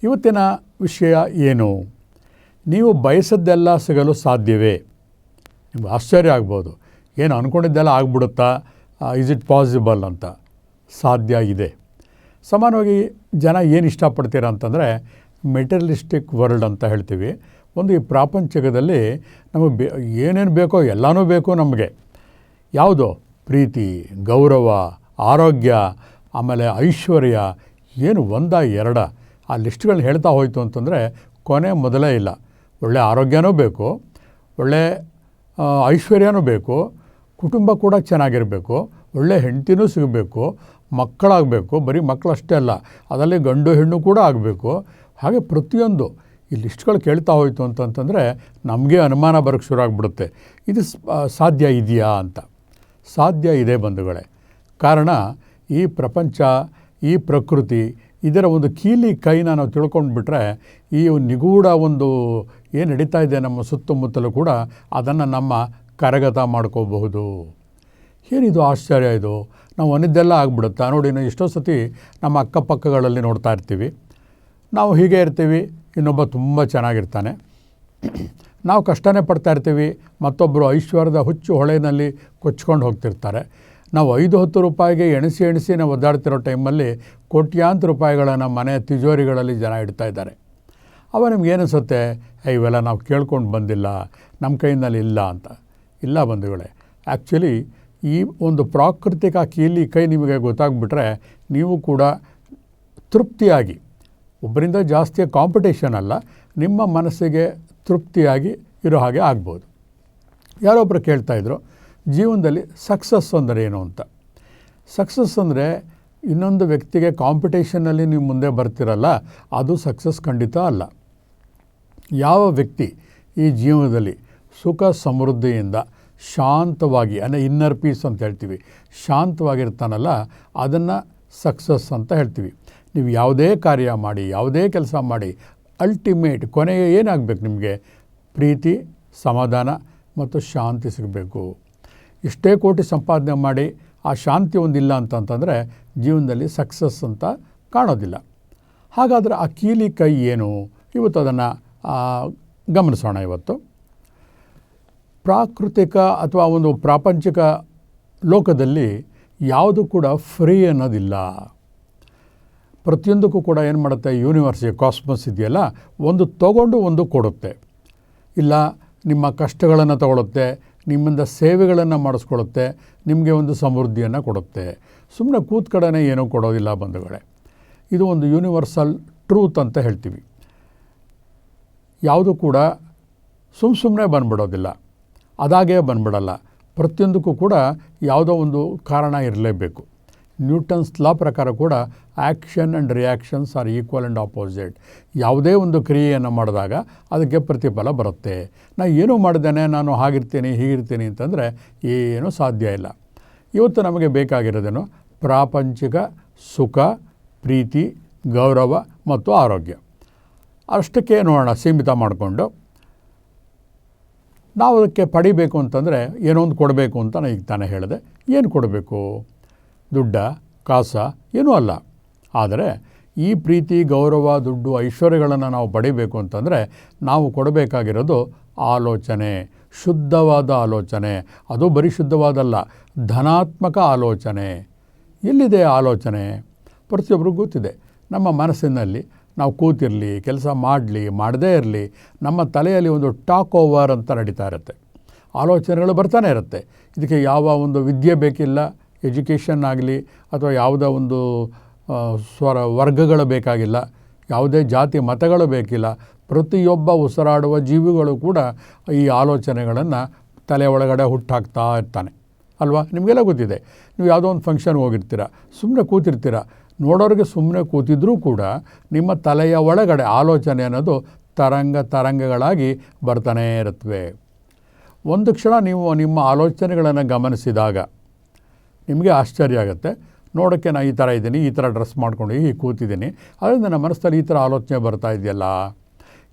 ಇವತ್ತಿನ ವಿಷಯ ಏನು? ನೀವು ಬಯಸದ್ದೆಲ್ಲ ಸಿಗಲು ಸಾಧ್ಯವೇ? ನಿಮ್ಗೆ ಆಶ್ಚರ್ಯ ಆಗ್ಬೋದು, ಏನು ಅಂದ್ಕೊಂಡಿದ್ದೆಲ್ಲ ಆಗ್ಬಿಡುತ್ತಾ, ಈಸ್ ಇಟ್ ಪಾಸಿಬಲ್ ಅಂತ. ಸಾಧ್ಯ ಇದೆ. ಸಾಮಾನ್ಯವಾಗಿ ಜನ ಏನು ಇಷ್ಟಪಡ್ತೀರ ಅಂತಂದರೆ ಮೆಟೀರಿಯಲಿಸ್ಟಿಕ್ ವರ್ಲ್ಡ್ ಅಂತ ಹೇಳ್ತೀವಿ. ಒಂದು ಈ ಪ್ರಾಪಂಚಿಕದಲ್ಲಿ ನಮಗೆ ಏನೇನು ಬೇಕೋ ಎಲ್ಲನೂ ಬೇಕು ನಮಗೆ. ಯಾವುದು? ಪ್ರೀತಿ, ಗೌರವ, ಆರೋಗ್ಯ, ಆಮೇಲೆ ಐಶ್ವರ್ಯ, ಏನು ಒಂದ ಎರಡ ಆ ಲಿಸ್ಟ್ಗಳನ್ನ ಹೇಳ್ತಾ ಹೋಯಿತು ಅಂತಂದರೆ ಕೊನೆ ಮೊದಲೇ ಇಲ್ಲ. ಒಳ್ಳೆ ಆರೋಗ್ಯನೂ ಬೇಕು, ಒಳ್ಳೆ ಐಶ್ವರ್ಯನೂ ಬೇಕು, ಕುಟುಂಬ ಕೂಡ ಚೆನ್ನಾಗಿರಬೇಕು, ಒಳ್ಳೆ ಹೆಂಡತಿನೂ ಸಿಗಬೇಕು, ಮಕ್ಕಳಾಗಬೇಕು. ಬರೀ ಮಕ್ಕಳಷ್ಟೇ ಅಲ್ಲ, ಅದರಲ್ಲಿ ಗಂಡು ಹೆಣ್ಣು ಕೂಡ ಆಗಬೇಕು. ಹಾಗೆ ಪ್ರತಿಯೊಂದು ಈ ಲಿಸ್ಟ್ಗಳು ಕೇಳ್ತಾ ಹೋಯಿತು ಅಂತಂತಂದರೆ ನಮಗೆ ಅನುಮಾನ ಬರೋಕ್ಕೆ ಶುರು ಆಗಿಬಿಡುತ್ತೆ, ಇದು ಸಾಧ್ಯ ಇದೆಯಾ ಅಂತ. ಸಾಧ್ಯ ಇದೆ ಬಂಧುಗಳೇ. ಕಾರಣ ಈ ಪ್ರಪಂಚ, ಈ ಪ್ರಕೃತಿ, ಇದರ ಒಂದು ಕೀಲಿ ಕೈನ ನಾವು ತಿಳ್ಕೊಂಡ್ಬಿಟ್ರೆ ಈ ನಿಗೂಢ ಒಂದು ಏನು ನಡೀತಾ ಇದೆ ನಮ್ಮ ಸುತ್ತಮುತ್ತಲೂ ಕೂಡ ಅದನ್ನು ನಮ್ಮ ಕರಗತ ಮಾಡ್ಕೋಬಹುದು. ಏನಿದು ಆಶ್ಚರ್ಯ ಇದು? ನಾವು ಅನ್ನಿದ್ದೆಲ್ಲ ಆಗ್ಬಿಡುತ್ತಾ? ನೋಡಿ, ನಾವು ಎಷ್ಟೋ ಸತಿ ನಮ್ಮ ಅಕ್ಕಪಕ್ಕಗಳಲ್ಲಿ ನೋಡ್ತಾ ಇರ್ತೀವಿ. ನಾವು ಹೀಗೆ ಇರ್ತೀವಿ, ಇನ್ನೊಬ್ಬ ತುಂಬ ಚೆನ್ನಾಗಿರ್ತಾನೆ. ನಾವು ಕಷ್ಟನೇ ಪಡ್ತಾ ಇರ್ತೀವಿ, ಮತ್ತೊಬ್ಬರು ಐಶ್ವರ್ಯದ ಹುಚ್ಚು ಹೊಳೆಯಲ್ಲಿ ಕೊಚ್ಕೊಂಡು ಹೋಗ್ತಿರ್ತಾರೆ. ನಾವು 5-10 ರೂಪಾಯಿಗೆ ಎಣಿಸಿ ನಾವು ಒದ್ದಾಡ್ತಿರೋ ಟೈಮಲ್ಲಿ ಕೋಟ್ಯಾಂತರ ರೂಪಾಯಿಗಳನ್ನು ಮನೆ ತಿಜೋರಿಗಳಲ್ಲಿ ಜನ ಇಡ್ತಾ ಇದ್ದಾರೆ. ಅವ ನಿಮ್ಗೇನಿಸುತ್ತೆ, ಇವೆಲ್ಲ ನಾವು ಕೇಳ್ಕೊಂಡು ಬಂದಿಲ್ಲ, ನಮ್ಮ ಕೈಯಲ್ಲಿ ಇಲ್ಲ ಅಂತ. ಇಲ್ಲ ಬಂಧುಗಳೇ, ಆ್ಯಕ್ಚುಲಿ ಈ ಒಂದು ಪ್ರಾಕೃತಿಕ ಕೀಲಿ ಕೈ ನಿಮಗೆ ಗೊತ್ತಾಗ್ಬಿಟ್ರೆ ನೀವು ಕೂಡ ತೃಪ್ತಿಯಾಗಿ, ಒಬ್ಬರಿಂದ ಜಾಸ್ತಿ ಕಾಂಪಿಟೇಷನ್ ಅಲ್ಲ, ನಿಮ್ಮ ಮನಸ್ಸಿಗೆ ತೃಪ್ತಿಯಾಗಿ ಇರೋ ಹಾಗೆ ಆಗ್ಬೋದು. ಯಾರೊಬ್ಬರು ಕೇಳ್ತಾಯಿದ್ರು, ಜೀವನದಲ್ಲಿ ಸಕ್ಸಸ್ ಅಂದರೆ ಏನು ಅಂತ. ಸಕ್ಸಸ್ ಅಂದರೆ ಇನ್ನೊಂದು ವ್ಯಕ್ತಿಗೆ ಕಾಂಪಿಟೇಷನ್ನಲ್ಲಿ ನೀವು ಮುಂದೆ ಬರ್ತಿರಲ್ಲ, ಅದು ಸಕ್ಸಸ್ ಖಂಡಿತ ಅಲ್ಲ. ಯಾವ ವ್ಯಕ್ತಿ ಈ ಜೀವನದಲ್ಲಿ ಸುಖ ಸಮೃದ್ಧಿಯಿಂದ ಶಾಂತವಾಗಿ, ಅಂದರೆ ಇನ್ನರ್ ಪೀಸ್ ಅಂತ ಹೇಳ್ತೀವಿ, ಶಾಂತವಾಗಿರ್ತಾನಲ್ಲ, ಅದನ್ನು ಸಕ್ಸಸ್ ಅಂತ ಹೇಳ್ತೀವಿ. ನೀವು ಯಾವುದೇ ಕಾರ್ಯ ಮಾಡಿ, ಯಾವುದೇ ಕೆಲಸ ಮಾಡಿ, ಅಲ್ಟಿಮೇಟ್ ಕೊನೆಗೆ ಏನಾಗಬೇಕು? ನಿಮಗೆ ಪ್ರೀತಿ, ಸಮಾಧಾನ ಮತ್ತು ಶಾಂತಿ ಸಿಗಬೇಕು. ಎಷ್ಟೇ ಕೋಟಿ ಸಂಪಾದನೆ ಮಾಡಿ ಆ ಶಾಂತಿ ಒಂದಿಲ್ಲ ಅಂತಂತಂದರೆ ಜೀವನದಲ್ಲಿ ಸಕ್ಸಸ್ ಅಂತ ಕಾಣೋದಿಲ್ಲ. ಹಾಗಾದರೆ ಆ ಕೀಲಿ ಕೈ ಏನು? ಇವತ್ತು ಅದನ್ನು ಗಮನಿಸೋಣ. ಇವತ್ತು ಪ್ರಾಕೃತಿಕ ಅಥವಾ ಒಂದು ಪ್ರಾಪಂಚಿಕ ಲೋಕದಲ್ಲಿ ಯಾವುದು ಕೂಡ ಫ್ರೀ ಅನ್ನೋದಿಲ್ಲ. ಪ್ರತಿಯೊಂದಕ್ಕೂ ಕೂಡ ಏನು ಮಾಡುತ್ತೆ, ಯೂನಿವರ್ಸಿಟಿ ಕಾಸ್ಮಸ್ ಇದೆಯಲ್ಲ, ಒಂದು ತಗೊಂಡು ಒಂದು ಕೊಡುತ್ತೆ. ಇಲ್ಲ ನಿಮ್ಮ ಕಷ್ಟಗಳನ್ನು ತಗೊಳುತ್ತೆ, ನಿಮ್ಮಿಂದ ಸೇವೆಗಳನ್ನು ಮಾಡಿಸ್ಕೊಳ್ಳುತ್ತೆ, ನಿಮಗೆ ಒಂದು ಸಮೃದ್ಧಿಯನ್ನು ಕೊಡುತ್ತೆ. ಸುಮ್ಮನೆ ಕೂತ್ ಕಡೆನೇ ಏನೂ ಕೊಡೋದಿಲ್ಲ ಬಂಧುಗಳೇ. ಇದು ಒಂದು ಯೂನಿವರ್ಸಲ್ ಟ್ರೂತ್ ಅಂತ ಹೇಳ್ತೀವಿ. ಯಾವುದು ಕೂಡ ಸುಮ್ಮನೆ ಬಂದ್ಬಿಡೋದಿಲ್ಲ, ಅದಾಗೇ ಬಂದ್ಬಿಡಲ್ಲ. ಪ್ರತಿಯೊಂದಕ್ಕೂ ಕೂಡ ಯಾವುದೋ ಒಂದು ಕಾರಣ ಇರಲೇಬೇಕು. ನ್ಯೂಟನ್ಸ್ ಲಾ ಪ್ರಕಾರ ಕೂಡ action and reactions are equal and opposite. ಯಾವುದೇ ಒಂದು ಕ್ರಿಯೆಯನ್ನು ಮಾಡಿದಾಗ ಅದಕ್ಕೆ ಪ್ರತಿಫಲ ಬರುತ್ತೆ. ನಾನು ಏನೂ ಮಾಡಿದ್ದೇನೆ, ನಾನು ಹಾಗಿರ್ತೀನಿ ಹೀಗಿರ್ತೀನಿ ಅಂತಂದರೆ ಏನೂ ಸಾಧ್ಯ ಇಲ್ಲ. ಇವತ್ತು ನಮಗೆ ಬೇಕಾಗಿರೋದೇನು? ಪ್ರಾಪಂಚಿಕ ಸುಖ, ಪ್ರೀತಿ, ಗೌರವ ಮತ್ತು ಆರೋಗ್ಯ. ಅಷ್ಟಕ್ಕೆ ನೋಡೋಣ ಸೀಮಿತ ಮಾಡಿಕೊಂಡು. ನಾವು ಅದಕ್ಕೆ ಪಡಿಬೇಕು ಅಂತಂದರೆ ಏನೋ ಒಂದು ಕೊಡಬೇಕು ಅಂತ ನಾನು ಈಗ ತಾನೇ ಹೇಳಿದೆ. ಏನು ಕೊಡಬೇಕು? ದುಡ್ಡ, ಕಾಸ? ಏನೂ ಅಲ್ಲ. ಆದರೆ ಈ ಪ್ರೀತಿ, ಗೌರವ, ದುಡ್ಡು, ಐಶ್ವರ್ಯಗಳನ್ನು ನಾವು ಪಡಿಬೇಕು ಅಂತಂದರೆ ನಾವು ಕೊಡಬೇಕಾಗಿರೋದು ಆಲೋಚನೆ, ಶುದ್ಧವಾದ ಆಲೋಚನೆ. ಅದು ಬರೀ ಶುದ್ಧವಾದಲ್ಲ, ಧನಾತ್ಮಕ ಆಲೋಚನೆ. ಎಲ್ಲಿದೆ ಆಲೋಚನೆ? ಪ್ರತಿಯೊಬ್ಬರಿಗೂ ಗೊತ್ತಿದೆ. ನಮ್ಮ ಮನಸ್ಸಿನಲ್ಲಿ ನಾವು ಕೂತಿರಲಿ, ಕೆಲಸ ಮಾಡಲಿ, ಮಾಡದೇ ಇರಲಿ, ನಮ್ಮ ತಲೆಯಲ್ಲಿ ಒಂದು ಟಾಕ್ ಓವರ್ ಅಂತ ನಡೀತಾ ಇರುತ್ತೆ. ಆಲೋಚನೆಗಳು ಬರ್ತಾನೆ ಇರುತ್ತೆ. ಇದಕ್ಕೆ ಯಾವ ಒಂದು ವಿದ್ಯೆ ಬೇಕಿಲ್ಲ, ಎಜುಕೇಷನ್ ಆಗಲಿ ಅಥವಾ ಯಾವುದೋ ಒಂದು ವರ್ಗಗಳು ಬೇಕಾಗಿಲ್ಲ, ಯಾವುದೇ ಜಾತಿ ಮತಗಳು ಬೇಕಿಲ್ಲ. ಪ್ರತಿಯೊಬ್ಬ ಉಸಿರಾಡುವ ಜೀವಿಗಳು ಕೂಡ ಈ ಆಲೋಚನೆಗಳನ್ನು ತಲೆ ಒಳಗಡೆ ಹುಟ್ಟಾಕ್ತಾ ಇರ್ತಾನೆ ಅಲ್ವಾ? ನಿಮಗೆಲ್ಲ ಗೊತ್ತಿದೆ. ನೀವು ಯಾವುದೋ ಒಂದು ಫಂಕ್ಷನ್ಗೆ ಹೋಗಿರ್ತೀರ, ಸುಮ್ಮನೆ ಕೂತಿರ್ತೀರ, ನೋಡೋರಿಗೆ ಸುಮ್ಮನೆ ಕೂತಿದ್ರೂ ಕೂಡ ನಿಮ್ಮ ತಲೆಯ ಒಳಗಡೆ ಆಲೋಚನೆ ಅನ್ನೋದು ತರಂಗಗಳಾಗಿ ಬರ್ತಾನೇ ಇರುತ್ತವೆ. ಒಂದು ಕ್ಷಣ ನೀವು ನಿಮ್ಮ ಆಲೋಚನೆಗಳನ್ನು ಗಮನಿಸಿದಾಗ ನಿಮಗೆ ಆಶ್ಚರ್ಯ ಆಗುತ್ತೆ. ನೋಡೋಕ್ಕೆ ನಾನು ಈ ಥರ ಇದ್ದೀನಿ, ಈ ಥರ ಡ್ರೆಸ್ ಮಾಡ್ಕೊಂಡು ಹೀಗೆ ಕೂತಿದ್ದೀನಿ, ಅದರಿಂದ ನನ್ನ ಮನಸ್ಸಲ್ಲಿ ಈ ಥರ ಆಲೋಚನೆ ಬರ್ತಾ ಇದೆಯಲ್ಲ.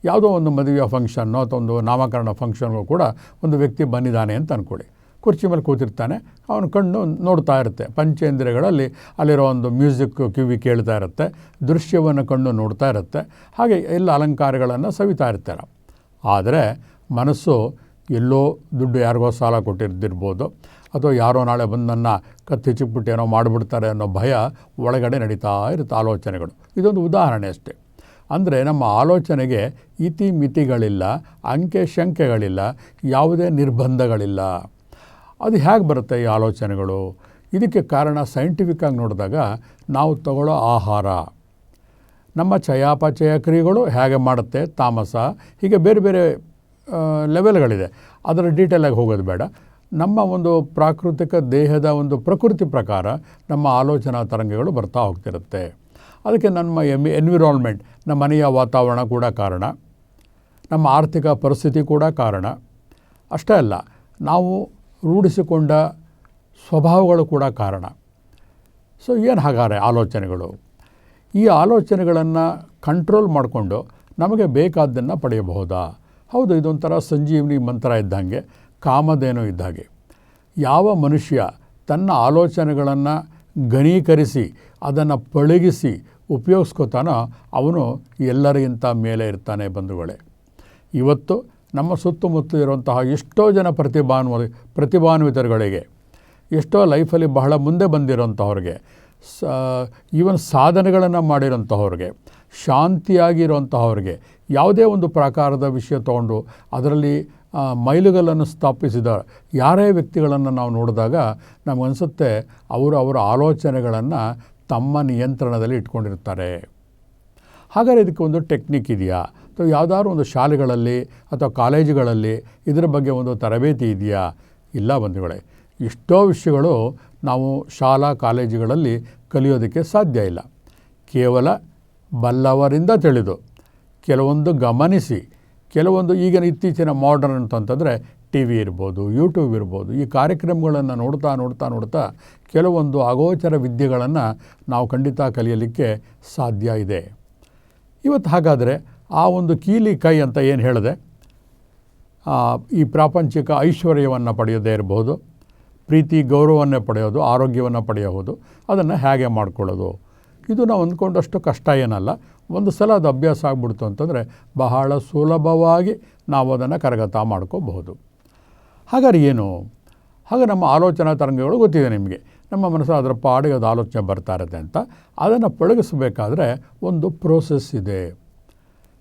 ಯಾವುದೋ ಒಂದು ಮದುವೆಯ ಫಂಕ್ಷನ್ನೋ ಅಥವಾ ಒಂದು ನಾಮಕರಣ ಫಂಕ್ಷನ್ಗೂ ಕೂಡ ಒಂದು ವ್ಯಕ್ತಿ ಬಂದಿದ್ದಾನೆ ಅಂತ ಅಂದ್ಕೊಳ್ಳಿ. ಕುರ್ಚಿ ಮೇಲೆ ಕೂತಿರ್ತಾನೆ, ಅವನ ಕಣ್ಣು ನೋಡ್ತಾ ಇರುತ್ತೆ. ಪಂಚೇಂದ್ರಿಯಗಳಲ್ಲಿ ಅಲ್ಲಿರೋ ಒಂದು ಮ್ಯೂಸಿಕ್ ಕಿವಿ ಕೇಳ್ತಾ ಇರುತ್ತೆ, ದೃಶ್ಯವನ್ನು ಕಣ್ಣು ನೋಡ್ತಾ ಇರುತ್ತೆ, ಹಾಗೆ ಎಲ್ಲ ಅಲಂಕಾರಗಳನ್ನು ಸವಿತಾ ಇರ್ತಾರೆ. ಆದರೆ ಮನಸ್ಸು ಎಲ್ಲೋ ದುಡ್ಡು ಯಾರಿಗೋ ಸಾಲ ಕೊಟ್ಟಿರ್ದಿರ್ಬೋದು, ಅಥವಾ ಯಾರೋ ನಾಳೆ ಬಂದು ನನ್ನ ಕತ್ತಿ ಚಿಕ್ಬಿಟ್ಟು ಏನೋ ಮಾಡಿಬಿಡ್ತಾರೆ ಅನ್ನೋ ಭಯ ಒಳಗಡೆ ನಡೀತಾ ಇರುತ್ತೆ ಆಲೋಚನೆಗಳು. ಇದೊಂದು ಉದಾಹರಣೆ ಅಷ್ಟೇ. ಅಂದರೆ ನಮ್ಮ ಆಲೋಚನೆಗೆ ಇತಿಮಿತಿಗಳಿಲ್ಲ, ಅಂಕೆ ಶಂಕೆಗಳಿಲ್ಲ, ಯಾವುದೇ ನಿರ್ಬಂಧಗಳಿಲ್ಲ. ಅದು ಹೇಗೆ ಬರುತ್ತೆ ಈ ಆಲೋಚನೆಗಳು? ಇದಕ್ಕೆ ಕಾರಣ ಸೈಂಟಿಫಿಕ್ಕಾಗಿ ನೋಡಿದಾಗ ನಾವು ತಗೊಳ್ಳೋ ಆಹಾರ, ನಮ್ಮ ಚಯಾಪಚಯ ಕ್ರಿಯೆಗಳು ಹೇಗೆ ಮಾಡುತ್ತೆ, ತಾಮಸ, ಹೀಗೆ ಬೇರೆ ಬೇರೆ ಲೆವೆಲ್ಗಳಿದೆ. ಅದರ ಡೀಟೇಲಾಗಿ ಹೋಗೋದು ಬೇಡ. ನಮ್ಮ ಒಂದು ಪ್ರಾಕೃತಿಕ ದೇಹದ ಒಂದು ಪ್ರಕೃತಿ ಪ್ರಕಾರ ನಮ್ಮ ಆಲೋಚನಾ ತರಂಗಗಳು ಬರ್ತಾ ಹೋಗ್ತಿರುತ್ತೆ. ಅದಕ್ಕೆ ನಮ್ಮ ಎನ್ವಿರಾನ್ಮೆಂಟ್, ನಮ್ಮ ಮನೆಯ ವಾತಾವರಣ ಕೂಡ ಕಾರಣ, ನಮ್ಮ ಆರ್ಥಿಕ ಪರಿಸ್ಥಿತಿ ಕೂಡ ಕಾರಣ. ಅಷ್ಟೇ ಅಲ್ಲ, ನಾವು ರೂಢಿಸಿಕೊಂಡ ಸ್ವಭಾವಗಳು ಕೂಡ ಕಾರಣ. ಸೊ ಏನು ಹಾಗಾದರೆ ಆಲೋಚನೆಗಳು? ಈ ಆಲೋಚನೆಗಳನ್ನು ಕಂಟ್ರೋಲ್ ಮಾಡಿಕೊಂಡು ನಮಗೆ ಬೇಕಾದ್ದನ್ನು ಪಡೆಯಬಹುದಾ? ಹೌದು, ಇದೊಂಥರ ಸಂಜೀವನಿ ಮಂತ್ರ ಇದ್ದಂಗೆ, ಕಾಮಧೇನು ಇದ್ದಾಗೆ. ಯಾವ ಮನುಷ್ಯ ತನ್ನ ಆಲೋಚನೆಗಳನ್ನು ಘನೀಕರಿಸಿ ಅದನ್ನು ಪಳಗಿಸಿ ಉಪಯೋಗಿಸ್ಕೋತಾನೋ ಅವನು ಎಲ್ಲರಿಗಿಂತ ಮೇಲೆ ಇರ್ತಾನೆ ಬಂಧುಗಳೇ. ಇವತ್ತು ನಮ್ಮ ಸುತ್ತಮುತ್ತ ಇರುವಂತಹ ಎಷ್ಟೋ ಜನ ಪ್ರತಿಭಾನ್ವಿತರುಗಳಿಗೆ, ಎಷ್ಟೋ ಲೈಫಲ್ಲಿ ಬಹಳ ಮುಂದೆ ಬಂದಿರೋಂಥವ್ರಿಗೆ, ಈವನ್ ಸಾಧನೆಗಳನ್ನು ಮಾಡಿರೋಂಥವ್ರಿಗೆ, ಶಾಂತಿಯಾಗಿರುವಂತಹವ್ರಿಗೆ, ಯಾವುದೇ ಒಂದು ಪ್ರಕಾರದ ವಿಷಯ ತೊಗೊಂಡು ಅದರಲ್ಲಿ ಮೈಲುಗಲ್ಲನ್ನು ಸ್ಥಾಪಿಸಿದ ಯಾರೇ ವ್ಯಕ್ತಿಗಳನ್ನು ನಾವು ನೋಡಿದಾಗ ನಮಗನ್ಸುತ್ತೆ ಅವರ ಆಲೋಚನೆಗಳನ್ನು ತಮ್ಮ ನಿಯಂತ್ರಣದಲ್ಲಿ ಇಟ್ಕೊಂಡಿರ್ತಾರೆ. ಹಾಗಾದರೆ ಇದಕ್ಕೆ ಒಂದು ಟೆಕ್ನಿಕ್ ಇದೆಯಾ? ಅಥವಾ ಯಾವುದಾದ್ರು ಒಂದು ಶಾಲೆಗಳಲ್ಲಿ ಅಥವಾ ಕಾಲೇಜುಗಳಲ್ಲಿ ಇದರ ಬಗ್ಗೆ ಒಂದು ತರಬೇತಿ ಇದೆಯಾ? ಇಲ್ಲ ಬಂಧುಗಳೇ. ಎಷ್ಟೋ ವಿಷಯಗಳು ನಾವು ಶಾಲಾ ಕಾಲೇಜುಗಳಲ್ಲಿ ಕಲಿಯೋದಕ್ಕೆ ಸಾಧ್ಯ ಇಲ್ಲ. ಕೇವಲ ಬಲ್ಲವರಿಂದ ತಿಳಿದು, ಕೆಲವೊಂದು ಗಮನಿಸಿ, ಕೆಲವೊಂದು ಈಗಿನ ಇತ್ತೀಚಿನ ಮಾಡರ್ನ್ ಅಂತಂತಂದರೆ ಟಿ ವಿ ಇರ್ಬೋದು, ಯೂಟ್ಯೂಬ್ ಇರ್ಬೋದು, ಈ ಕಾರ್ಯಕ್ರಮಗಳನ್ನು ನೋಡ್ತಾ ಕೆಲವೊಂದು ಅಗೋಚರ ವಿದ್ಯೆಗಳನ್ನು ನಾವು ಖಂಡಿತ ಕಲಿಯಲಿಕ್ಕೆ ಸಾಧ್ಯ ಇದೆ. ಇವತ್ತು ಹಾಗಾದರೆ ಆ ಒಂದು ಕೀಲಿ ಕೈ ಅಂತ ಏನು ಹೇಳಿದೆ, ಈ ಪ್ರಾಪಂಚಿಕ ಐಶ್ವರ್ಯವನ್ನು ಪಡೆಯೋದೇ ಇರ್ಬೋದು, ಪ್ರೀತಿ ಗೌರವವನ್ನೇ ಪಡೆಯೋದು, ಆರೋಗ್ಯವನ್ನು ಪಡೆಯಬಹುದು, ಅದನ್ನು ಹೇಗೆ ಮಾಡ್ಕೊಳ್ಳೋದು? ಇದು ನಾವು ಅಂದ್ಕೊಂಡಷ್ಟು ಕಷ್ಟ ಏನಲ್ಲ. ಒಂದು ಸಲ ಅದು ಅಭ್ಯಾಸ ಆಗ್ಬಿಡ್ತು ಅಂತಂದರೆ ಬಹಳ ಸುಲಭವಾಗಿ ನಾವು ಅದನ್ನು ಕರಗತ ಮಾಡ್ಕೋಬಹುದು. ಹಾಗಾದ್ರೆ ಏನು? ಹಾಗೆ ನಮ್ಮ ಆಲೋಚನಾ ತರಂಗಗಳು ಗೊತ್ತಿದೆ ನಿಮಗೆ. ನಮ್ಮ ಮನಸ್ಸು ಅದರ ಪಾಡಿಗೆ ಅದು ಆಲೋಚನೆ ಬರ್ತಾ ಇರುತ್ತೆ ಅಂತ. ಅದನ್ನು ಪಳಗಿಸಬೇಕಾದ್ರೆ ಒಂದು ಪ್ರೋಸೆಸ್ ಇದೆ.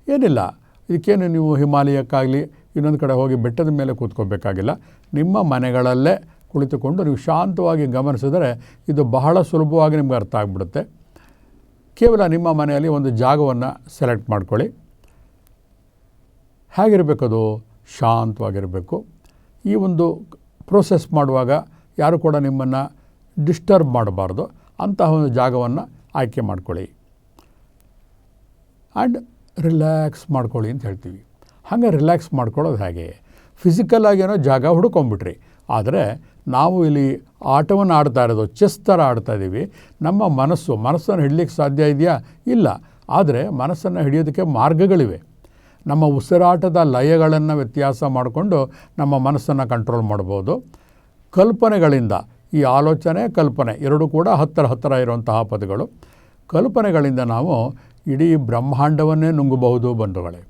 ಏನಿಲ್ಲ, ಇದಕ್ಕೇನು ನೀವು ಹಿಮಾಲಯಕ್ಕಾಗಲಿ ಇನ್ನೊಂದು ಕಡೆ ಹೋಗಿ ಬೆಟ್ಟದ ಮೇಲೆ ಕೂತ್ಕೋಬೇಕಾಗಿಲ್ಲ. ನಿಮ್ಮ ಮನೆಗಳಲ್ಲೇ ಕುಳಿತುಕೊಂಡು ನೀವು ಶಾಂತವಾಗಿ ಗಮನಿಸಿದರೆ ಇದು ಬಹಳ ಸುಲಭವಾಗಿ ನಿಮ್ಗೆ ಅರ್ಥ ಆಗಿಬಿಡುತ್ತೆ. ಕೇವಲ ನಿಮ್ಮ ಮನೆಯಲ್ಲಿ ಒಂದು ಜಾಗವನ್ನು ಸೆಲೆಕ್ಟ್ ಮಾಡ್ಕೊಳ್ಳಿ. ಹೇಗಿರಬೇಕದು? ಶಾಂತವಾಗಿರಬೇಕು. ಈ ಒಂದು ಪ್ರೋಸೆಸ್ ಮಾಡುವಾಗ ಯಾರು ಕೂಡ ನಿಮ್ಮನ್ನು ಡಿಸ್ಟರ್ಬ್ ಮಾಡಬಾರ್ದು. ಅಂತಹ ಒಂದು ಜಾಗವನ್ನು ಆಯ್ಕೆ ಮಾಡ್ಕೊಳ್ಳಿ. ಆ್ಯಂಡ್ ರಿಲ್ಯಾಕ್ಸ್ ಮಾಡ್ಕೊಳ್ಳಿ ಅಂತ ಹೇಳ್ತೀವಿ. ಹಾಗೆ ರಿಲ್ಯಾಕ್ಸ್ ಮಾಡ್ಕೊಳ್ಳೋದು ಹೇಗೆ? ಫಿಸಿಕಲಾಗಿ ಏನೋ ಜಾಗ ಹುಡ್ಕೊಂಬಿಟ್ರಿ. ಆದರೆ ನಾವು ಇಲ್ಲಿ ಆಟವನ್ನು ಆಡ್ತಾ ಇರೋದು ಚೆಸ್ ಥರ ಆಡ್ತಾ ಇದ್ದೀವಿ. ನಮ್ಮ ಮನಸ್ಸನ್ನು ಹಿಡಲಿಕ್ಕೆ ಸಾಧ್ಯ ಇದೆಯಾ? ಇಲ್ಲ. ಆದರೆ ಮನಸ್ಸನ್ನು ಹಿಡಿಯೋದಕ್ಕೆ ಮಾರ್ಗಗಳಿವೆ. ನಮ್ಮ ಉಸಿರಾಟದ ಲಯಗಳನ್ನು ವ್ಯತ್ಯಾಸ ಮಾಡಿಕೊಂಡು ನಮ್ಮ ಮನಸ್ಸನ್ನು ಕಂಟ್ರೋಲ್ ಮಾಡ್ಬೋದು. ಕಲ್ಪನೆಗಳಿಂದ, ಈ ಆಲೋಚನೆ ಕಲ್ಪನೆ ಎರಡೂ ಕೂಡ ಹತ್ತಿರ ಇರುವಂತಹ ಪದಗಳು. ಕಲ್ಪನೆಗಳಿಂದ ನಾವು ಇಡೀ ಬ್ರಹ್ಮಾಂಡವನ್ನೇ ನುಂಗಬಹುದು ಬಂಧುಗಳೇ.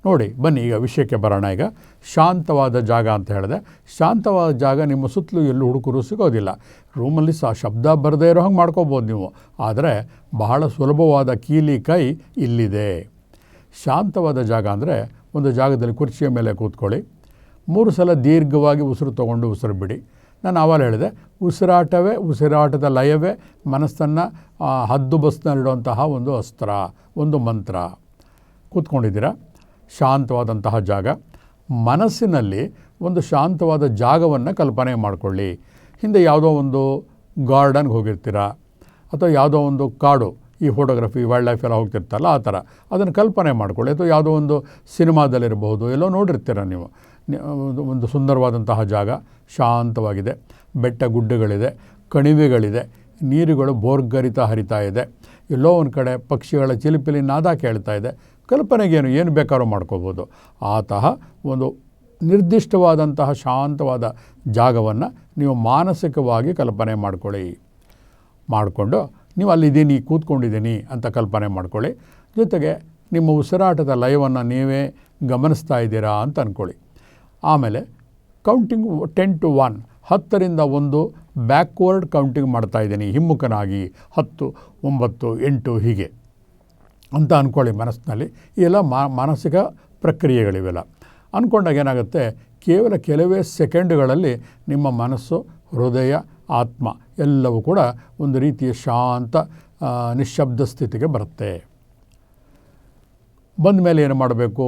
ನೋಡಿ, ಬನ್ನಿ ಈಗ ವಿಷಯಕ್ಕೆ ಬರೋಣ. ಈಗ ಶಾಂತವಾದ ಜಾಗ ಅಂತ ಹೇಳಿದೆ. ಶಾಂತವಾದ ಜಾಗ ನಿಮ್ಮ ಸುತ್ತಲೂ ಎಲ್ಲೂ ಹುಡುಕರು ಸಿಗೋದಿಲ್ಲ. ರೂಮಲ್ಲಿ ಶಬ್ದ ಬರದೇ ಇರೋ ಹಂಗೆ ಮಾಡ್ಕೋಬೋದು ನೀವು. ಆದರೆ ಬಹಳ ಸುಲಭವಾದ ಕೀಲಿ ಕೈ ಇಲ್ಲಿದೆ. ಶಾಂತವಾದ ಜಾಗ ಅಂದರೆ ಒಂದು ಜಾಗದಲ್ಲಿ ಕುರ್ಚಿಯ ಮೇಲೆ ಕೂತ್ಕೊಳ್ಳಿ. 3 ಸಲ ದೀರ್ಘವಾಗಿ ಉಸಿರು ತೊಗೊಂಡು ಉಸಿರು ಬಿಡಿ. ನಾನು ಆವಾಗಲೇ ಹೇಳಿದೆ, ಉಸಿರಾಟದ ಲಯವೇ ಮನಸ್ಸನ್ನು ಹದ್ದು ಬಸ್ನಲ್ಲಿಡುವಂತಹ ಒಂದು ಅಸ್ತ್ರ, ಒಂದು ಮಂತ್ರ. ಕೂತ್ಕೊಂಡಿದ್ದೀರಾ, ಶಾಂತವಾದಂತಹ ಜಾಗ. ಮನಸ್ಸಿನಲ್ಲಿ ಒಂದು ಶಾಂತವಾದ ಜಾಗವನ್ನು ಕಲ್ಪನೆ ಮಾಡಿಕೊಳ್ಳಿ. ಹಿಂದೆ ಯಾವುದೋ ಒಂದು ಗಾರ್ಡನ್ಗೆ ಹೋಗಿರ್ತೀರ, ಅಥವಾ ಯಾವುದೋ ಒಂದು ಕಾಡು, ಈ ಫೋಟೋಗ್ರಫಿ ವೈಲ್ಡ್ ಲೈಫ್ ಎಲ್ಲ ಹೋಗ್ತಿರ್ತಲ್ಲ ಆ ಥರ ಅದನ್ನು ಕಲ್ಪನೆ ಮಾಡ್ಕೊಳ್ಳಿ. ಅಥವಾ ಯಾವುದೋ ಒಂದು ಸಿನಿಮಾದಲ್ಲಿರಬಹುದು, ಎಲ್ಲೋ ನೋಡಿರ್ತೀರ ನೀವು. ಒಂದು ಸುಂದರವಾದಂತಹ ಜಾಗ, ಶಾಂತವಾಗಿದೆ, ಬೆಟ್ಟ ಗುಡ್ಡಗಳಿದೆ, ಕಣಿವೆಗಳಿದೆ, ನೀರುಗಳು ಬೋರ್ಗರಿತ ಹರಿತಾ ಇದೆ, ಎಲ್ಲೋ ಒಂದು ಕಡೆ ಪಕ್ಷಿಗಳ ಚಿಲಿಪಿಲಿ ನಾದ ಕೇಳ್ತಾ ಇದೆ. ಕಲ್ಪನೆಗೇನು ಬೇಕಾದ್ರೂ ಮಾಡ್ಕೋಬೋದು. ಆತಹ ಒಂದು ನಿರ್ದಿಷ್ಟವಾದಂತಹ ಶಾಂತವಾದ ಜಾಗವನ್ನು ನೀವು ಮಾನಸಿಕವಾಗಿ ಕಲ್ಪನೆ ಮಾಡಿಕೊಂಡು ನೀವು ಅಲ್ಲಿದ್ದೀನಿ, ಕೂತ್ಕೊಂಡಿದ್ದೀನಿ ಅಂತ ಕಲ್ಪನೆ ಮಾಡ್ಕೊಳ್ಳಿ. ಜೊತೆಗೆ ನಿಮ್ಮ ಉಸಿರಾಟದ ಲಯವನ್ನು ನೀವೇ ಗಮನಿಸ್ತಾ ಇದ್ದೀರಾ ಅಂತ ಅಂದ್ಕೊಳ್ಳಿ. ಆಮೇಲೆ ಕೌಂಟಿಂಗ್ 10 to 1, 10ರಿಂದ 1 ಬ್ಯಾಕ್ವರ್ಡ್ ಕೌಂಟಿಂಗ್ ಮಾಡ್ತಾಯಿದ್ದೀನಿ, ಹಿಮ್ಮುಖನಾಗಿ 10, 9, 8 ಹೀಗೆ ಅಂತ ಅಂದ್ಕೊಳ್ಳಿ ಮನಸ್ಸಿನಲ್ಲಿ. ಇವೆಲ್ಲ ಮಾನಸಿಕ ಪ್ರಕ್ರಿಯೆಗಳಿವೆಲ್ಲ. ಅಂದ್ಕೊಂಡಾಗ ಏನಾಗುತ್ತೆ, ಕೇವಲ ಕೆಲವೇ ಸೆಕೆಂಡುಗಳಲ್ಲಿ ನಿಮ್ಮ ಮನಸ್ಸು, ಹೃದಯ, ಆತ್ಮ ಎಲ್ಲವೂ ಕೂಡ ಒಂದು ರೀತಿಯ ಶಾಂತ ನಿಶ್ಶಬ್ದ ಸ್ಥಿತಿಗೆ ಬರುತ್ತೆ. ಬಂದ ಮೇಲೆ ಏನು ಮಾಡಬೇಕು,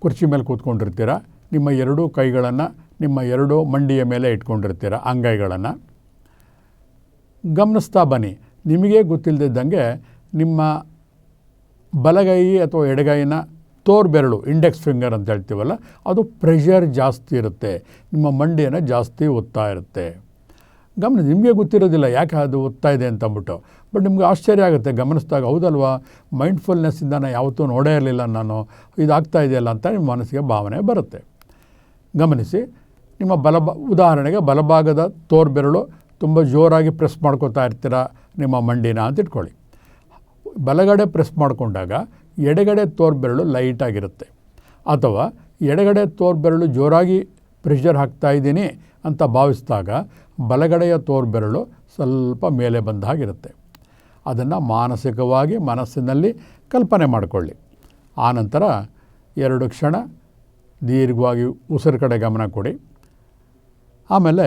ಕುರ್ಚಿ ಮೇಲೆ ಕೂತ್ಕೊಂಡಿರ್ತೀರ, ನಿಮ್ಮ 2 ಕೈಗಳನ್ನು ನಿಮ್ಮ 2 ಮಂಡಿಯ ಮೇಲೆ ಇಟ್ಕೊಂಡಿರ್ತೀರ, ಅಂಗೈಗಳನ್ನು ಗಮನಿಸ್ತಾ ಬನ್ನಿ. ನಿಮಗೆ ಗೊತ್ತಿಲ್ಲದಿದ್ದಂಗೆ ನಿಮ್ಮ ಬಲಗೈ ಅಥವಾ ಎಡಗೈನ ತೋರ್ಬೆರಳು, ಇಂಡೆಕ್ಸ್ ಫಿಂಗರ್ ಅಂತ ಹೇಳ್ತೀವಲ್ಲ, ಅದು ಪ್ರೆಷರ್ ಜಾಸ್ತಿ ಇರುತ್ತೆ, ನಿಮ್ಮ ಮಂಡಿಯನ್ನು ಜಾಸ್ತಿ ಒತ್ತಾ ಇರುತ್ತೆ. ನಿಮಗೆ ಗೊತ್ತಿರೋದಿಲ್ಲ ಯಾಕೆ ಅದು ಒತ್ತಾ ಇದೆ ಅಂತ ಅಂದ್ಬಿಟ್ಟು. ಬಟ್ ನಿಮಗೆ ಆಶ್ಚರ್ಯ ಆಗುತ್ತೆ ಗಮನಿಸಿದಾಗ, ಹೌದಲ್ವಾ, ಮೈಂಡ್ಫುಲ್ನೆಸ್ಸಿಂದ ನಾನು ಯಾವತ್ತೂ ನೋಡೇ ಇರಲಿಲ್ಲ ನಾನು, ಇದಾಗ್ತಾ ಇದೆಯಲ್ಲ ಅಂತ ನಿಮ್ಮ ಮನಸ್ಸಿಗೆ ಭಾವನೆ ಬರುತ್ತೆ. ಗಮನಿಸಿ, ನಿಮ್ಮ ಉದಾಹರಣೆಗೆ ಬಲಭಾಗದ ತೋರ್ಬೆರಳು ತುಂಬ ಜೋರಾಗಿ ಪ್ರೆಸ್ ಮಾಡ್ಕೋತಾ ಇರ್ತೀರ ನಿಮ್ಮ ಮಂಡಿನ ಅಂತ ಇಟ್ಕೊಳ್ಳಿ. ಬಲಗಡೆ ಪ್ರೆಸ್ ಮಾಡಿಕೊಂಡಾಗ ಎಡಗಡೆ ತೋರ್ಬೆರಳು ಲೈಟಾಗಿರುತ್ತೆ. ಅಥವಾ ಎಡಗಡೆ ತೋರ್ಬೆರಳು ಜೋರಾಗಿ ಪ್ರೆಷರ್ ಹಾಕ್ತಾ ಇದ್ದೀನಿ ಅಂತ ಭಾವಿಸಿದಾಗ ಬಲಗಡೆಯ ತೋರ್ಬೆರಳು ಸ್ವಲ್ಪ ಮೇಲೆ ಬಂದ ಹಾಗಿರುತ್ತೆ. ಅದನ್ನು ಮಾನಸಿಕವಾಗಿ ಮನಸ್ಸಿನಲ್ಲಿ ಕಲ್ಪನೆ ಮಾಡಿಕೊಳ್ಳಿ. ಆನಂತರ 2 ಕ್ಷಣ ದೀರ್ಘವಾಗಿ ಉಸಿರು ಕಡೆ ಗಮನ ಕೊಡಿ. ಆಮೇಲೆ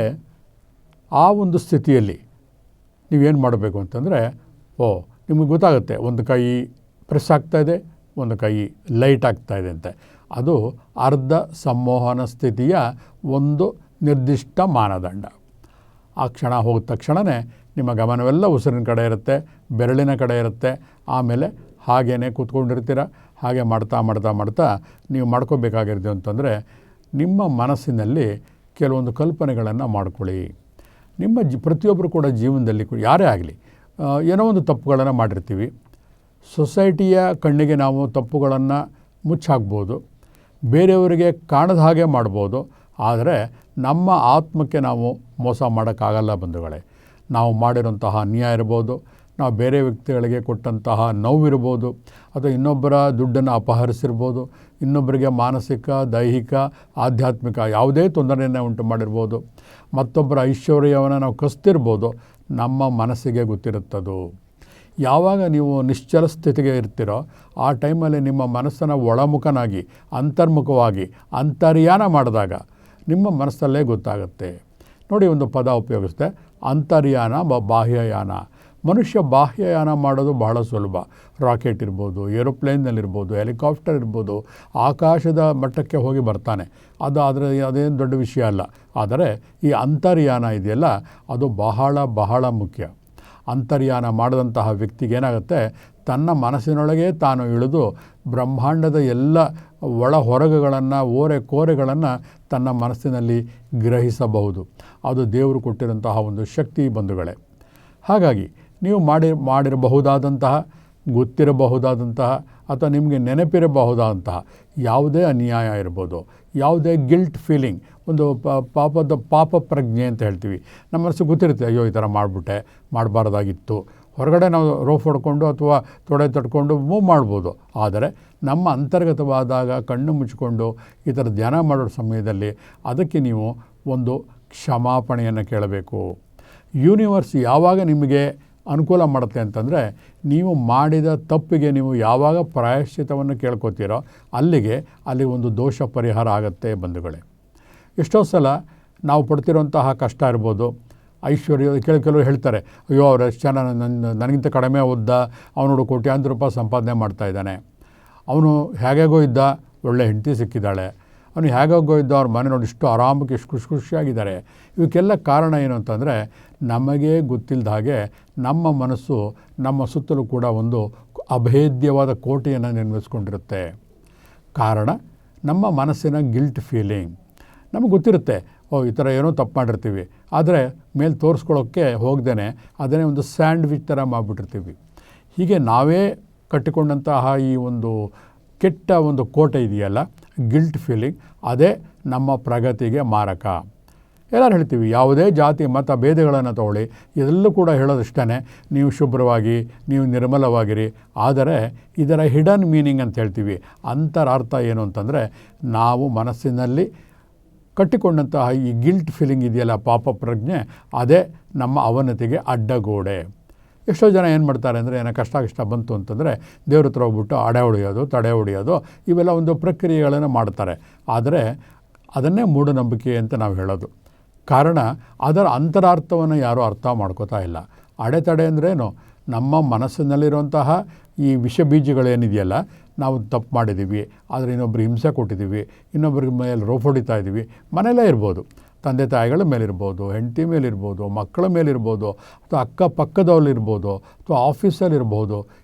ಆ ಒಂದು ಸ್ಥಿತಿಯಲ್ಲಿ ನೀವೇನು ಮಾಡಬೇಕು ಅಂತಂದರೆ, ನಿಮಗೆ ಗೊತ್ತಾಗುತ್ತೆ, ಒಂದು ಕೈ ಪ್ರೆಸ್ ಆಗ್ತಾಯಿದೆ, ಒಂದು ಕೈ ಲೈಟ್ ಆಗ್ತಾಯಿದೆ ಅಂತ. ಅದು ಅರ್ಧ ಸಂಮೋಹನ ಸ್ಥಿತಿಯ ಒಂದು ನಿರ್ದಿಷ್ಟ ಮಾನದಂಡ. ಆ ಕ್ಷಣ ಹೋದ ತಕ್ಷಣವೇ ನಿಮ್ಮ ಗಮನವೆಲ್ಲ ಉಸಿರಿನ ಕಡೆ ಇರುತ್ತೆ, ಬೆರಳಿನ ಕಡೆ ಇರುತ್ತೆ. ಆಮೇಲೆ ಹಾಗೇ ಕೂತ್ಕೊಂಡಿರ್ತೀರ. ಹಾಗೆ ಮಾಡ್ತಾ ನೀವು ಮಾಡ್ಕೋಬೇಕಾಗಿರೋದು ಅಂತಂದರೆ, ನಿಮ್ಮ ಮನಸ್ಸಿನಲ್ಲಿ ಕೆಲವೊಂದು ಕಲ್ಪನೆಗಳನ್ನು ಮಾಡ್ಕೊಳ್ಳಿ. ನಿಮ್ಮ ಪ್ರತಿಯೊಬ್ಬರು ಕೂಡ ಜೀವನದಲ್ಲಿ ಯಾರೇ ಆಗಲಿ ಏನೋ ಒಂದು ತಪ್ಪುಗಳನ್ನು ಮಾಡಿರ್ತೀವಿ. ಸೊಸೈಟಿಯ ಕಣ್ಣಿಗೆ ನಾವು ತಪ್ಪುಗಳನ್ನು ಮುಚ್ಚಾಕ್ಬೋದು, ಬೇರೆಯವರಿಗೆ ಕಾಣದ ಹಾಗೆ ಮಾಡ್ಬೋದು. ಆದರೆ ನಮ್ಮ ಆತ್ಮಕ್ಕೆ ನಾವು ಮೋಸ ಮಾಡೋಕ್ಕಾಗಲ್ಲ ಬಂಧುಗಳೇ. ನಾವು ಮಾಡಿರೋಂತಹ ಅನ್ಯಾಯ ಇರ್ಬೋದು, ನಾವು ಬೇರೆ ವ್ಯಕ್ತಿಗಳಿಗೆ ಕೊಟ್ಟಂತಹ ನೋವಿರ್ಬೋದು, ಅಥವಾ ಇನ್ನೊಬ್ಬರ ದುಡ್ಡನ್ನು ಅಪಹರಿಸಿರ್ಬೋದು, ಇನ್ನೊಬ್ಬರಿಗೆ ಮಾನಸಿಕ, ದೈಹಿಕ, ಆಧ್ಯಾತ್ಮಿಕ ಯಾವುದೇ ತೊಂದರೆಯನ್ನು ಉಂಟು ಮಾಡಿರ್ಬೋದು, ಮತ್ತೊಬ್ಬರ ಐಶ್ವರ್ಯವನ್ನು ನಾವು ಕಸ್ತಿರ್ಬೋದು. ನಮ್ಮ ಮನಸ್ಸಿಗೆ ಗೊತ್ತಿರುತ್ತದು. ಯಾವಾಗ ನೀವು ನಿಶ್ಚಲ ಸ್ಥಿತಿಗೆ ಇರ್ತೀರೋ ಆ ಟೈಮಲ್ಲಿ ನಿಮ್ಮ ಮನಸ್ಸನ್ನು ಒಳಮುಖನಾಗಿ, ಅಂತರ್ಮುಖವಾಗಿ, ಅಂತರ್ಯಾನ ಮಾಡಿದಾಗ ನಿಮ್ಮ ಮನಸ್ಸಲ್ಲೇ ಗೊತ್ತಾಗುತ್ತೆ. ನೋಡಿ, ಒಂದು ಪದ ಉಪಯೋಗಿಸುತ್ತೆ, ಅಂತರ್ಯಾನ, ಬಾಹ್ಯಯಾನ. ಮನುಷ್ಯ ಬಾಹ್ಯಯಾನ ಮಾಡೋದು ಬಹಳ ಸುಲಭ. ರಾಕೆಟ್ ಇರ್ಬೋದು, ಏರೋಪ್ಲೇನ್ನಲ್ಲಿರ್ಬೋದು, ಹೆಲಿಕಾಪ್ಟರ್ ಇರ್ಬೋದು, ಆಕಾಶದ ಮಟ್ಟಕ್ಕೆ ಹೋಗಿ ಬರ್ತಾನೆ. ಅದೇನು ದೊಡ್ಡ ವಿಷಯ ಅಲ್ಲ. ಆದರೆ ಈ ಅಂತರ್ಯಾನ ಇದೆಯಲ್ಲ, ಅದು ಬಹಳ ಮುಖ್ಯ. ಅಂತರ್ಯಾನ ಮಾಡಿದಂತಹ ವ್ಯಕ್ತಿಗೆ ಏನಾಗುತ್ತೆ, ತನ್ನ ಮನಸ್ಸಿನೊಳಗೆ ತಾನು ಇಳಿದು ಬ್ರಹ್ಮಾಂಡದ ಎಲ್ಲ ಒಳ ಹೊರಗುಗಳನ್ನು, ಕೋರೆಗಳನ್ನು ತನ್ನ ಮನಸ್ಸಿನಲ್ಲಿ ಗ್ರಹಿಸಬಹುದು. ಅದು ದೇವರು ಕೊಟ್ಟಿರುವಂತಹ ಒಂದು ಶಕ್ತಿ ಬಂಧುಗಳೇ. ಹಾಗಾಗಿ ನೀವು ಮಾಡಿರಬಹುದಾದಂತಹ, ಗೊತ್ತಿರಬಹುದಾದಂತಹ, ಅಥವಾ ನಿಮಗೆ ನೆನಪಿರಬಹುದಾದಂತಹ ಯಾವುದೇ ಅನ್ಯಾಯ ಇರ್ಬೋದು, ಯಾವುದೇ ಗಿಲ್ಟ್ ಫೀಲಿಂಗ್, ಒಂದು ಪಾಪ ಪ್ರಜ್ಞೆ ಅಂತ ಹೇಳ್ತೀವಿ. ನಮ್ಮ ಮನಸ್ಸು ಗೊತ್ತಿರುತ್ತೆ, ಅಯ್ಯೋ ಈ ಥರ ಮಾಡಿಬಿಟ್ಟೆ, ಮಾಡಬಾರ್ದಾಗಿತ್ತು. ಹೊರಗಡೆ ನಾವು ರೋಫ್ ಹೊಡ್ಕೊಂಡು ಅಥವಾ ತೊಡೆ ತಟ್ಕೊಂಡು ಮೂವ್ ಮಾಡ್ಬೋದು. ಆದರೆ ನಮ್ಮ ಅಂತರ್ಗತವಾದಾಗ ಕಣ್ಣು ಮುಚ್ಚಿಕೊಂಡು ಈ ಥರ ಧ್ಯಾನ ಮಾಡೋ ಸಮಯದಲ್ಲಿ ಅದಕ್ಕೆ ನೀವು ಒಂದು ಕ್ಷಮಾಪಣೆಯನ್ನು ಕೇಳಬೇಕು. ಯೂನಿವರ್ಸ್ ಯಾವಾಗ ನಿಮಗೆ ಅನುಕೂಲ ಮಾಡುತ್ತೆ ಅಂತಂದರೆ, ನೀವು ಮಾಡಿದ ತಪ್ಪಿಗೆ ನೀವು ಯಾವಾಗ ಪ್ರಾಯಶ್ಚಿತ್ತವನ್ನು ಕೇಳ್ಕೊತೀರೋ ಅಲ್ಲಿ ಒಂದು ದೋಷ ಪರಿಹಾರ ಆಗುತ್ತೆ ಬಂಧುಗಳೇ. ಎಷ್ಟೋ ಸಲ ನಾವು ಪಡ್ತಿರೋಂತಹ ಕಷ್ಟ ಇರ್ಬೋದು, ಐಶ್ವರ್ಯ, ಕೆಲವರು ಹೇಳ್ತಾರೆ, ಅಯ್ಯೋ ಅವ್ರು ಎಷ್ಟು ಜನ ನನಗಿಂತ ಕಡಿಮೆ ಓದ್ದ, ಅವನು ಕೋಟ್ಯಾಂತರ ರೂಪಾಯಿ ಸಂಪಾದನೆ ಮಾಡ್ತಾಯಿದ್ದಾನೆ, ಅವನು ಹೇಗೋ ಇದ್ದ, ಒಳ್ಳೆ ಹೆಂಡತಿ ಸಿಕ್ಕಿದ್ದಾಳೆ, ಅವನು ಹೇಗೋ ಇದ್ದ, ಅವ್ರ ಮನೆ ನೋಡಿ ಇಷ್ಟು ಆರಾಮಕ್ಕೆ ಇಷ್ಟು ಖುಷಿಯಾಗಿದ್ದಾರೆ. ಇವಕ್ಕೆಲ್ಲ ಕಾರಣ ಏನು ಅಂತಂದರೆ, ನಮಗೆ ಗೊತ್ತಿಲ್ಲದ ಹಾಗೆ ನಮ್ಮ ಮನಸ್ಸು ನಮ್ಮ ಸುತ್ತಲೂ ಕೂಡ ಒಂದು ಅಭೇದ್ಯವಾದ ಕೋಟೆಯನ್ನು ನಿರ್ಮಿಸ್ಕೊಂಡಿರುತ್ತೆ. ಕಾರಣ ನಮ್ಮ ಮನಸ್ಸಿನ ಗಿಲ್ಟ್ ಫೀಲಿಂಗ್. ನಮಗೆ ಗೊತ್ತಿರುತ್ತೆ, ಈ ಥರ ಏನೋ ತಪ್ಪು ಮಾಡಿರ್ತೀವಿ, ಆದರೆ ಮೇಲೆ ತೋರಿಸ್ಕೊಳ್ಳೋಕ್ಕೆ ಹೋಗ್ದೇ ಅದನ್ನೇ ಒಂದು ಸ್ಯಾಂಡ್ವಿಚ್ ಥರ ಮಾಡಿಬಿಟ್ಟಿರ್ತೀವಿ. ಹೀಗೆ ನಾವೇ ಕಟ್ಟಿಕೊಂಡಂತಹ ಈ ಒಂದು ಕೆಟ್ಟ ಒಂದು ಕೋಟೆ ಇದೆಯಲ್ಲ, ಗಿಲ್ಟ್ ಫೀಲಿಂಗ್, ಅದೇ ನಮ್ಮ ಪ್ರಗತಿಗೆ ಮಾರಕ. ಎಲ್ಲರೂ ಹೇಳ್ತೀವಿ, ಯಾವುದೇ ಜಾತಿ ಮತ ಭೇದಗಳನ್ನು ತಗೊಳ್ಳಿ, ಇದೆಲ್ಲೂ ಕೂಡ ಹೇಳೋದಿಷ್ಟೇ, ನೀವು ಶುಭ್ರವಾಗಿ, ನೀವು ನಿರ್ಮಲವಾಗಿರಿ. ಆದರೆ ಇದರ ಹಿಡನ್ ಮೀನಿಂಗ್ ಅಂತ ಹೇಳ್ತೀವಿ. ಅಂತರಾರ್ಥ ಏನು ಅಂತಂದರೆ, ನಾವು ಮನಸ್ಸಿನಲ್ಲಿ ಕಟ್ಟಿಕೊಂಡಂತಹ ಈ ಗಿಲ್ಟ್ ಫೀಲಿಂಗ್ ಇದೆಯಲ್ಲ, ಪಾಪ ಪ್ರಜ್ಞೆ, ಅದೇ ನಮ್ಮ ಅವನತಿಗೆ ಅಡ್ಡಗೋಡೆ. ಎಷ್ಟೋ ಜನ ಏನು ಮಾಡ್ತಾರೆ ಅಂದರೆ, ಏನೋ ಕಷ್ಟ ಬಂತು ಅಂತಂದರೆ ದೇವ್ರ ಹತ್ರ ಹೋಗ್ಬಿಟ್ಟು ಅಡೆ ಹೊಡೆಯೋದು, ತಡೆ ಹೊಡೆಯೋದು, ಇವೆಲ್ಲ ಒಂದು ಪ್ರಕ್ರಿಯೆಗಳನ್ನು ಮಾಡ್ತಾರೆ. ಆದರೆ ಅದನ್ನೇ ಮೂಢನಂಬಿಕೆ ಅಂತ ನಾವು ಹೇಳೋದು. ಕಾರಣ ಅದರ ಅಂತರಾರ್ಥವನ್ನು ಯಾರೂ ಅರ್ಥ ಮಾಡ್ಕೋತಾ ಇಲ್ಲ. ಅಡೆತಡೆ ಅಂದ್ರೇನು? ನಮ್ಮ ಮನಸ್ಸಿನಲ್ಲಿರುವಂತಹ ಈ ವಿಷ ಬೀಜಗಳೇನಿದೆಯಲ್ಲ, ನಾವು ತಪ್ಪು ಮಾಡಿದ್ದೀವಿ, ಆದರೆ ಇನ್ನೊಬ್ರಿಗೆ ಹಿಂಸೆ ಕೊಟ್ಟಿದ್ದೀವಿ, ಇನ್ನೊಬ್ರಿಗೆ ಮೇಲೆ ರೋಫ್ ಹೊಡಿತಾ ಇದ್ದೀವಿ. ಮನೆಯಲ್ಲೇ ಇರ್ಬೋದು, ತಂದೆ ತಾಯಿಗಳ ಮೇಲಿರ್ಬೋದು, ಹೆಂಡತಿ ಮೇಲಿರ್ಬೋದು, ಮಕ್ಕಳ ಮೇಲಿರ್ಬೋದು, ಅಥವಾ ಅಕ್ಕಪಕ್ಕದವ್ರಲ್ಲಿರ್ಬೋದು, ಅಥವಾ ಆಫೀಸಲ್ಲಿರ್ಬೋದು.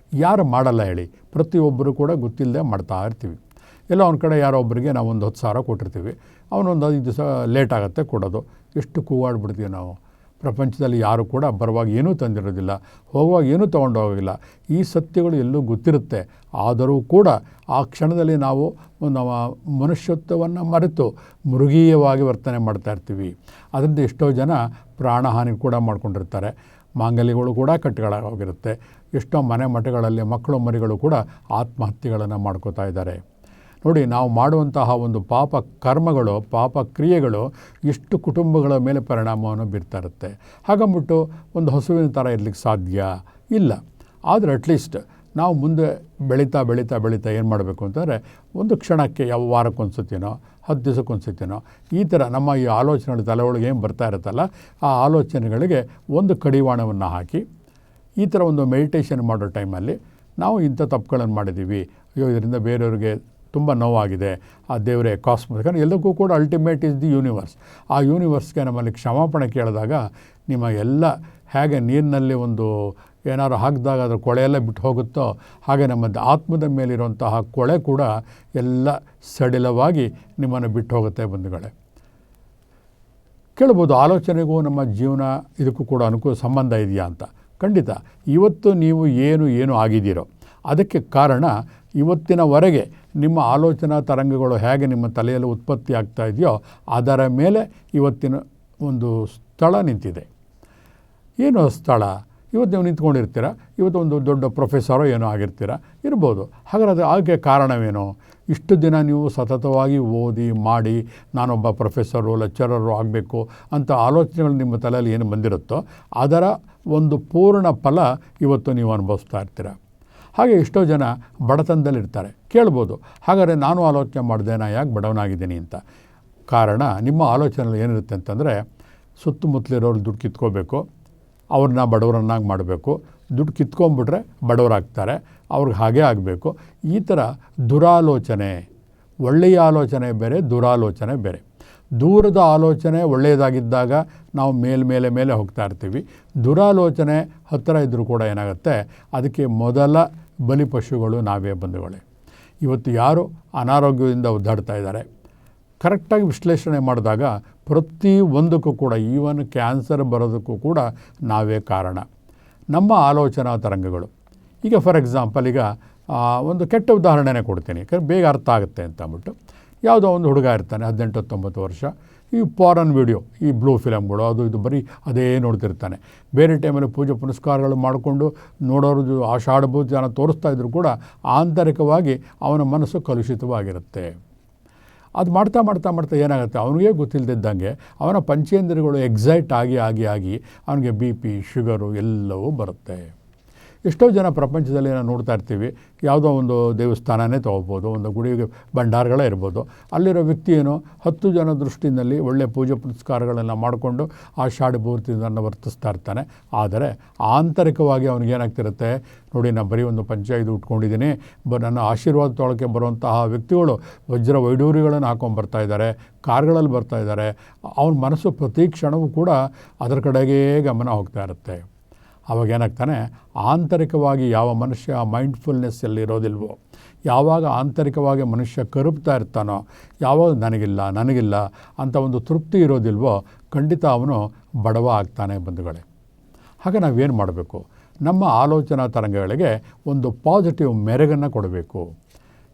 ಯಾರು ಮಾಡಲ್ಲ ಹೇಳಿ? ಪ್ರತಿಯೊಬ್ಬರು ಕೂಡ ಗೊತ್ತಿಲ್ಲದೆ ಮಾಡ್ತಾ ಇರ್ತೀವಿ. ಎಲ್ಲ ಒಂದು ಕಡೆ ಯಾರೋ ಒಬ್ಬರಿಗೆ ನಾವು ಒಂದು 10,000 ಕೊಟ್ಟಿರ್ತೀವಿ, ಅವನೊಂದು 5 ದಿವಸ ಲೇಟ್ ಆಗುತ್ತೆ ಕೊಡೋದು. ಎಷ್ಟು ಕೂಗಾಡ್ಬಿಡ್ತೀವಿ ನಾವು. ಪ್ರಪಂಚದಲ್ಲಿ ಯಾರು ಕೂಡ ಬರುವಾಗ ಏನೂ ತಂದಿರೋದಿಲ್ಲ, ಹೋಗುವಾಗ ಏನೂ ತೊಗೊಂಡು ಹೋಗೋದಿಲ್ಲ. ಈ ಸತ್ಯಗಳು ಎಲ್ಲೂ ಗೊತ್ತಿರುತ್ತೆ. ಆದರೂ ಕೂಡ ಆ ಕ್ಷಣದಲ್ಲಿ ನಾವು ನಮ್ಮ ಮನುಷ್ಯತ್ವವನ್ನು ಮರೆತು ಮೃಗೀಯವಾಗಿ ವರ್ತನೆ ಮಾಡ್ತಾ ಇರ್ತೀವಿ. ಅದರಿಂದ ಎಷ್ಟೋ ಜನ ಪ್ರಾಣಹಾನಿ ಕೂಡ ಮಾಡ್ಕೊಂಡಿರ್ತಾರೆ. ಮಾಂಗಲ್ಯಗಳು ಕೂಡ ಕಟ್ಟುಗಳಾಗಿರುತ್ತೆ. ಎಷ್ಟೋ ಮನೆ ಮಠಗಳಲ್ಲಿ ಮಕ್ಕಳು ಮರಿಗಳು ಕೂಡ ಆತ್ಮಹತ್ಯೆಗಳನ್ನು ಮಾಡ್ಕೋತಾ ಇದ್ದಾರೆ. ನೋಡಿ, ನಾವು ಮಾಡುವಂತಹ ಒಂದು ಪಾಪ ಕರ್ಮಗಳು, ಪಾಪ ಕ್ರಿಯೆಗಳು ಎಷ್ಟು ಕುಟುಂಬಗಳ ಮೇಲೆ ಪರಿಣಾಮವನ್ನು ಬೀರ್ತಾ ಇರುತ್ತೆ. ಹಾಗಂಬಿಟ್ಟು ಒಂದು ಹಸುವಿನ ಥರ ಇರಲಿಕ್ಕೆ ಸಾಧ್ಯ ಇಲ್ಲ. ಆದರೆ ಅಟ್ಲೀಸ್ಟ್ ನಾವು ಮುಂದೆ ಬೆಳೀತಾ ಬೆಳೀತಾ ಬೆಳೀತಾ ಏನು ಮಾಡಬೇಕು ಅಂತಂದರೆ, ಒಂದು ಕ್ಷಣಕ್ಕೆ ಯಾವ ವಾರಕ್ಕೊಂದ್ಸತಿನೋ 10 ದಿವಸಕ್ಕೊಂದ್ಸತಿನೋ ಈ ಥರ ನಮ್ಮ ಈ ಆಲೋಚನೆಗಳು ತಲೆ ಒಳಗೆ ಏನು ಬರ್ತಾ ಇರುತ್ತಲ್ಲ, ಆ ಆಲೋಚನೆಗಳಿಗೆ ಒಂದು ಕಡಿವಾಣವನ್ನು ಹಾಕಿ, ಈ ಥರ ಒಂದು ಮೆಡಿಟೇಷನ್ ಮಾಡೋ ಟೈಮಲ್ಲಿ ನಾವು ಇಂಥ ತಪ್ಪುಗಳನ್ನು ಮಾಡಿದ್ದೀವಿ, ಅಯ್ಯೋ ಇದರಿಂದ ಬೇರೆಯವ್ರಿಗೆ ತುಂಬ ನೋವಾಗಿದೆ, ಆ ದೇವರೇ ಕಾಸ್ಮೋಸ್, ಯಾಕಂದರೆ ಎಲ್ಲಕ್ಕೂ ಕೂಡ ಅಲ್ಟಿಮೇಟ್ ಇಸ್ ದಿ ಯೂನಿವರ್ಸ್. ಆ ಯೂನಿವರ್ಸ್ಗೆ ನಮ್ಮಲ್ಲಿ ಕ್ಷಮಾಪಣೆ ಕೇಳಿದಾಗ ನಿಮ್ಮ ಎಲ್ಲ ಹೇಗೆ ನೀರಿನಲ್ಲಿ ಒಂದು ಏನಾದ್ರು ಹಾಕಿದಾಗ ಅದರ ಕೊಳೆಯೆಲ್ಲ ಬಿಟ್ಟು ಹೋಗುತ್ತೋ, ಹಾಗೆ ನಮ್ಮ ಆತ್ಮದ ಮೇಲಿರುವಂತಹ ಕೊಳೆ ಕೂಡ ಎಲ್ಲ ಸಡಿಲವಾಗಿ ನಿಮ್ಮನ್ನು ಬಿಟ್ಟು ಹೋಗುತ್ತೆ. ಬಂಧುಗಳೇ, ಕೇಳ್ಬೋದು, ಆಲೋಚನೆಗೂ ನಮ್ಮ ಜೀವನ ಇದಕ್ಕೂ ಕೂಡ ಸಂಬಂಧ ಇದೆಯಾ ಅಂತ. ಖಂಡಿತ. ಇವತ್ತು ನೀವು ಏನು ಆಗಿದ್ದೀರೋ ಅದಕ್ಕೆ ಕಾರಣ ಇವತ್ತಿನವರೆಗೆ ನಿಮ್ಮ ಆಲೋಚನಾ ತರಂಗಗಳು ಹೇಗೆ ನಿಮ್ಮ ತಲೆಯಲ್ಲಿ ಉತ್ಪತ್ತಿ ಆಗ್ತಾ ಇದೆಯೋ ಅದರ ಮೇಲೆ ಇವತ್ತಿನ ಒಂದು ಸ್ಥಳ ನಿಂತಿದೆ. ಏನು ಸ್ಥಳ? ಇವತ್ತು ನೀವು ನಿಂತ್ಕೊಂಡಿರ್ತೀರ, ಇವತ್ತು ಒಂದು ದೊಡ್ಡ ಪ್ರೊಫೆಸರೋ ಏನೋ ಆಗಿರ್ತೀರ, ಇರ್ಬೋದು. ಹಾಗಾದ್ರೆ ಅದು ಆಗಕ್ಕೆ ಕಾರಣವೇನು? ಇಷ್ಟು ದಿನ ನೀವು ಸತತವಾಗಿ ಓದಿ ಮಾಡಿ ನಾನೊಬ್ಬ ಪ್ರೊಫೆಸರು, ಲೆಕ್ಚರರು ಆಗಬೇಕು ಅಂತ ಆಲೋಚನೆಗಳು ನಿಮ್ಮ ತಲೆಯಲ್ಲಿ ಏನು ಬಂದಿರುತ್ತೋ ಅದರ ಒಂದು ಪೂರ್ಣ ಫಲ ಇವತ್ತು ನೀವು ಅನುಭವಿಸ್ತಾ ಇರ್ತೀರ. ಹಾಗೆ ಎಷ್ಟೋ ಜನ ಬಡತನದಲ್ಲಿರ್ತಾರೆ. ಕೇಳ್ಬೋದು, ಹಾಗಾದರೆ ನಾನು ಆಲೋಚನೆ ಮಾಡಿದೆ, ನಾನು ಯಾಕೆ ಬಡವನಾಗಿದ್ದೀನಿ ಅಂತ. ಕಾರಣ ನಿಮ್ಮ ಆಲೋಚನೆಯಲ್ಲಿ ಏನಿರುತ್ತೆ ಅಂತಂದರೆ, ಸುತ್ತಮುತ್ತಲಿರೋರು ದುಡ್ಡು ಕಿತ್ಕೋಬೇಕು, ಅವ್ರನ್ನ ಬಡವರನ್ನಾಗಿ ಮಾಡಬೇಕು, ದುಡ್ಡು ಕಿತ್ಕೊಂಡ್ಬಿಟ್ರೆ ಬಡವರಾಗ್ತಾರೆ, ಅವ್ರಿಗೆ ಹಾಗೇ ಆಗಬೇಕು. ಈ ಥರ ದುರಾಲೋಚನೆ. ಒಳ್ಳೆಯ ಆಲೋಚನೆ ಬೇರೆ, ದುರಾಲೋಚನೆ ಬೇರೆ. ದೂರದ ಆಲೋಚನೆ ಒಳ್ಳೆಯದಾಗಿದ್ದಾಗ ನಾವು ಮೇಲೆ ಹೋಗ್ತಾ ಇರ್ತೀವಿ. ದುರಾಲೋಚನೆ ಹತ್ತಿರ ಇದ್ದರೂ ಕೂಡ ಏನಾಗುತ್ತೆ, ಅದಕ್ಕೆ ಮೊದಲ ಬಲಿಪಶುಗಳು ನಾವೇ. ಬಂಧುಗಳೇ, ಇವತ್ತು ಯಾರು ಅನಾರೋಗ್ಯದಿಂದ ಒದ್ದಾಡ್ತಾ ಇದ್ದಾರೆ, ಕರೆಕ್ಟಾಗಿ ವಿಶ್ಲೇಷಣೆ ಮಾಡಿದಾಗ ಪ್ರತಿ ಒಂದಕ್ಕೂ ಕೂಡ, ಈವನ್ ಕ್ಯಾನ್ಸರ್ ಬರೋದಕ್ಕೂ ಕೂಡ ನಾವೇ ಕಾರಣ. ನಮ್ಮ ಆಲೋಚನಾ ತರಂಗಗಳು. ಈಗ ಫಾರ್ ಎಕ್ಸಾಂಪಲ್, ಈಗ ಒಂದು ಕೆಟ್ಟ ಉದಾಹರಣೆನೇ ಕೊಡ್ತೀನಿ, ಬೇಗ ಅರ್ಥ ಆಗುತ್ತೆ ಅಂತ ಅಂದ್ಬಿಟ್ಟು. ಯಾವುದೋ ಒಂದು ಹುಡುಗ ಇರ್ತಾನೆ, 18-19 ವರ್ಷ, ಈ ಫಾರನ್ ವಿಡಿಯೋ, ಈ ಬ್ಲೂ ಫಿಲಮ್ಗಳು, ಅದು ಇದು ಬರೀ ಅದೇ ನೋಡ್ತಿರ್ತಾನೆ. ಬೇರೆ ಟೈಮಲ್ಲಿ ಪೂಜೆ ಪುನಸ್ಕಾರಗಳು ಮಾಡಿಕೊಂಡು ನೋಡೋರು ಆಷಾಢಭೂತ ಜನ ತೋರಿಸ್ತಾ ಇದ್ರು ಕೂಡ ಆಂತರಿಕವಾಗಿ ಅವನ ಮನಸ್ಸು ಕಲುಷಿತವಾಗಿರುತ್ತೆ. ಅದು ಮಾಡ್ತಾ ಏನಾಗುತ್ತೆ, ಅವನಿಗೆ ಗೊತ್ತಿಲ್ಲದಿದ್ದಂಗೆ ಅವನ ಪಂಚೇಂದ್ರಿಯಗಳು ಎಕ್ಸೈಟ್ ಆಗಿ ಅವನಿಗೆ BP, ಶುಗರು ಎಲ್ಲವೂ ಬರುತ್ತೆ. ಎಷ್ಟೋ ಜನ ಪ್ರಪಂಚದಲ್ಲಿ ನಾವು ನೋಡ್ತಾ ಇರ್ತೀವಿ, ಯಾವುದೋ ಒಂದು ದೇವಸ್ಥಾನನೇ ತೊಗೋಬೋದು, ಒಂದು ಗುಡಿಗೆ ಭಂಡಾರಗಳೇ ಇರ್ಬೋದು, ಅಲ್ಲಿರೋ ವ್ಯಕ್ತಿ ಏನೋ 10 ಜನ ದೃಷ್ಟಿನಲ್ಲಿ ಒಳ್ಳೆಯ ಪೂಜೆ ಪುನಸ್ಕಾರಗಳನ್ನು ಮಾಡಿಕೊಂಡು ಆಷಾಢಭೂತದಿಂದ ವರ್ತಿಸ್ತಾ ಇರ್ತಾನೆ. ಆದರೆ ಆಂತರಿಕವಾಗಿ ಅವನಿಗೇನಾಗ್ತಿರುತ್ತೆ, ನೋಡಿ ನಾನು ಬರೀ ಒಂದು ಪಂಚಾಯತ್ ಉಟ್ಕೊಂಡಿದ್ದೀನಿ, ನನ್ನ ಆಶೀರ್ವಾದ ತೊಗೊಳಕ್ಕೆ ಬರುವಂತಹ ವ್ಯಕ್ತಿಗಳು ವಜ್ರ ವೈಡೂರ್ಯಗಳನ್ನು ಹಾಕೊಂಡ್ಬರ್ತಾ ಇದ್ದಾರೆ, ಕಾರ್ಗಳಲ್ಲಿ ಬರ್ತಾ ಇದ್ದಾರೆ. ಅವನ ಮನಸ್ಸು ಪ್ರತಿ ಕ್ಷಣವೂ ಕೂಡ ಅದರ ಕಡೆಗೇ ಗಮನ ಹೋಗ್ತಾ ಇರುತ್ತೆ. ಆವಾಗ ಏನಾಗ್ತಾನೆ, ಆಂತರಿಕವಾಗಿ ಯಾವ ಮನುಷ್ಯ ಮೈಂಡ್ಫುಲ್ನೆಸ್ಸಲ್ಲಿ ಇರೋದಿಲ್ವೋ, ಯಾವಾಗ ಆಂತರಿಕವಾಗಿ ಮನುಷ್ಯ ಕರುಬ್ತಾ ಇರ್ತಾನೋ, ಯಾವಾಗ ನನಗಿಲ್ಲ ಅಂತ ಒಂದು ತೃಪ್ತಿ ಇರೋದಿಲ್ವೋ, ಖಂಡಿತ ಅವನು ಬಡವ ಆಗ್ತಾನೆ. ಬಂಧುಗಳೇ, ಹಾಗೆ ನಾವೇನು ಮಾಡಬೇಕು, ನಮ್ಮ ಆಲೋಚನಾ ತರಂಗಗಳಿಗೆ ಒಂದು ಪಾಸಿಟಿವ್ ಮೆರುಗನ್ನು ಕೊಡಬೇಕು.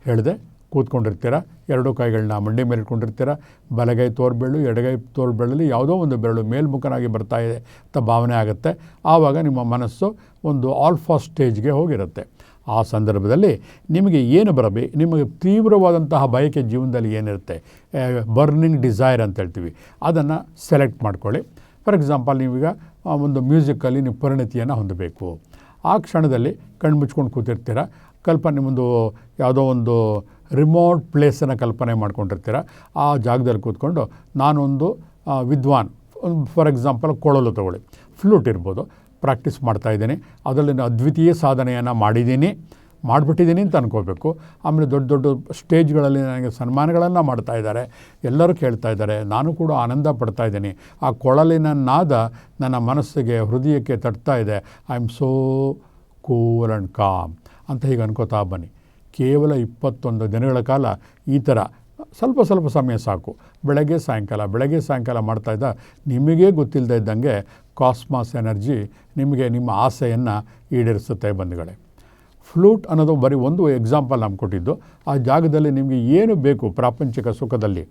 ಹೇಳಿದೆ ಕೂತ್ಕೊಂಡಿರ್ತೀರ, ಎರಡೂ ಕೈಗಳನ್ನ ಮಂಡಿ ಮೇಲೆ ಇಟ್ಕೊಂಡಿರ್ತೀರ, ಬಲಗೈ ತೋರ್ಬೆರಳು ಎಡಗೈ ತೋರ್ಬೆರಳಲ್ಲಿ ಯಾವುದೋ ಒಂದು ಬೆರಳು ಮೇಲ್ಮುಖನಾಗಿ ಬರ್ತಾ ಇದೆ ಅಂತ ಭಾವನೆ ಆಗುತ್ತೆ. ಆವಾಗ ನಿಮ್ಮ ಮನಸ್ಸು ಒಂದು ಆಲ್ಫಾ ಸ್ಟೇಜ್ಗೆ ಹೋಗಿರುತ್ತೆ. ಆ ಸಂದರ್ಭದಲ್ಲಿ ನಿಮಗೆ ಏನು ನಿಮಗೆ ತೀವ್ರವಾದಂತಹ ಬಯಕೆ ಜೀವನದಲ್ಲಿ ಏನಿರುತ್ತೆ, ಬರ್ನಿಂಗ್ ಡಿಸೈರ್ ಅಂತ ಹೇಳ್ತೀವಿ, ಅದನ್ನು ಸೆಲೆಕ್ಟ್ ಮಾಡ್ಕೊಳ್ಳಿ. ಫಾರ್ ಎಕ್ಸಾಂಪಲ್, ನೀವೀಗ ಒಂದು ಮ್ಯೂಸಿಕಲ್ಲಿ ನೀವು ಪರಿಣತಿಯನ್ನು ಹೊಂದಬೇಕು. ಆ ಕ್ಷಣದಲ್ಲಿ ಕಣ್ಣು ಮುಚ್ಕೊಂಡು ಕೂತಿರ್ತೀರ, ಕಲ್ಪನೆ ಒಂದು ಯಾವುದೋ ಒಂದು ರಿಮೋಟ್ ಪ್ಲೇಸನ್ನು ಕಲ್ಪನೆ ಮಾಡ್ಕೊಂಡಿರ್ತೀರ. ಆ ಜಾಗದಲ್ಲಿ ಕೂತ್ಕೊಂಡು ನಾನೊಂದು ವಿದ್ವಾನ್, ಫಾರ್ ಎಕ್ಸಾಂಪಲ್ ಕೊಳಲು ತಗೊಳ್ಳಿ, ಫ್ಲೂಟ್ ಇರ್ಬೋದು, ಪ್ರಾಕ್ಟೀಸ್ ಮಾಡ್ತಾಯಿದ್ದೀನಿ, ಅದರಲ್ಲಿ ನಾನು ಅದ್ವಿತೀಯ ಸಾಧನೆಯನ್ನು ಮಾಡಿಬಿಟ್ಟಿದ್ದೀನಿ ಅಂತ ಅನ್ಕೋಬೇಕು. ಆಮೇಲೆ ದೊಡ್ಡ ದೊಡ್ಡ ಸ್ಟೇಜ್ಗಳಲ್ಲಿ ನನಗೆ ಸನ್ಮಾನಗಳನ್ನು ಮಾಡ್ತಾಯಿದ್ದಾರೆ, ಎಲ್ಲರೂ ಕೇಳ್ತಾ ಇದ್ದಾರೆ, ನಾನು ಕೂಡ ಆನಂದ ಪಡ್ತಾಯಿದ್ದೀನಿ. ಆ ಕೊಳಲಿನ ನಾದ ನನ್ನ ಮನಸ್ಸಿಗೆ ಹೃದಯಕ್ಕೆ ತಟ್ತಾ ಇದೆ. I am so cool and com ಅಂತ ಹೀಗೆ ಅನ್ಕೋತಾ ಬನ್ನಿ. ಕೇವಲ 21 ದಿನಗಳ ಕಾಲ ಈ ಥರ ಸ್ವಲ್ಪ ಸ್ವಲ್ಪ ಸಮಯ ಸಾಕು. ಬೆಳಗ್ಗೆ ಸಾಯಂಕಾಲ ಮಾಡ್ತಾಯಿದ್ದ ನಿಮಗೇ ಗೊತ್ತಿಲ್ಲದೆ ಇದ್ದಂಗೆ ಕಾಸ್ಮಾಸ್ ಎನರ್ಜಿ ನಿಮಗೆ ನಿಮ್ಮ ಆಸೆಯನ್ನು ಈಡೇರಿಸುತ್ತೆ ಬಂಧುಗಳೇ. ಫ್ಲೂಟ್ ಅನ್ನೋದು ಬರೀ ಒಂದು ಎಕ್ಸಾಂಪಲ್ ನಮ್ಗೆ ಕೊಟ್ಟಿದ್ದು. ಆ ಜಾಗದಲ್ಲಿ ನಿಮಗೆ ಏನು ಬೇಕು ಪ್ರಾಪಂಚಿಕ ಸುಖದಲ್ಲಿ,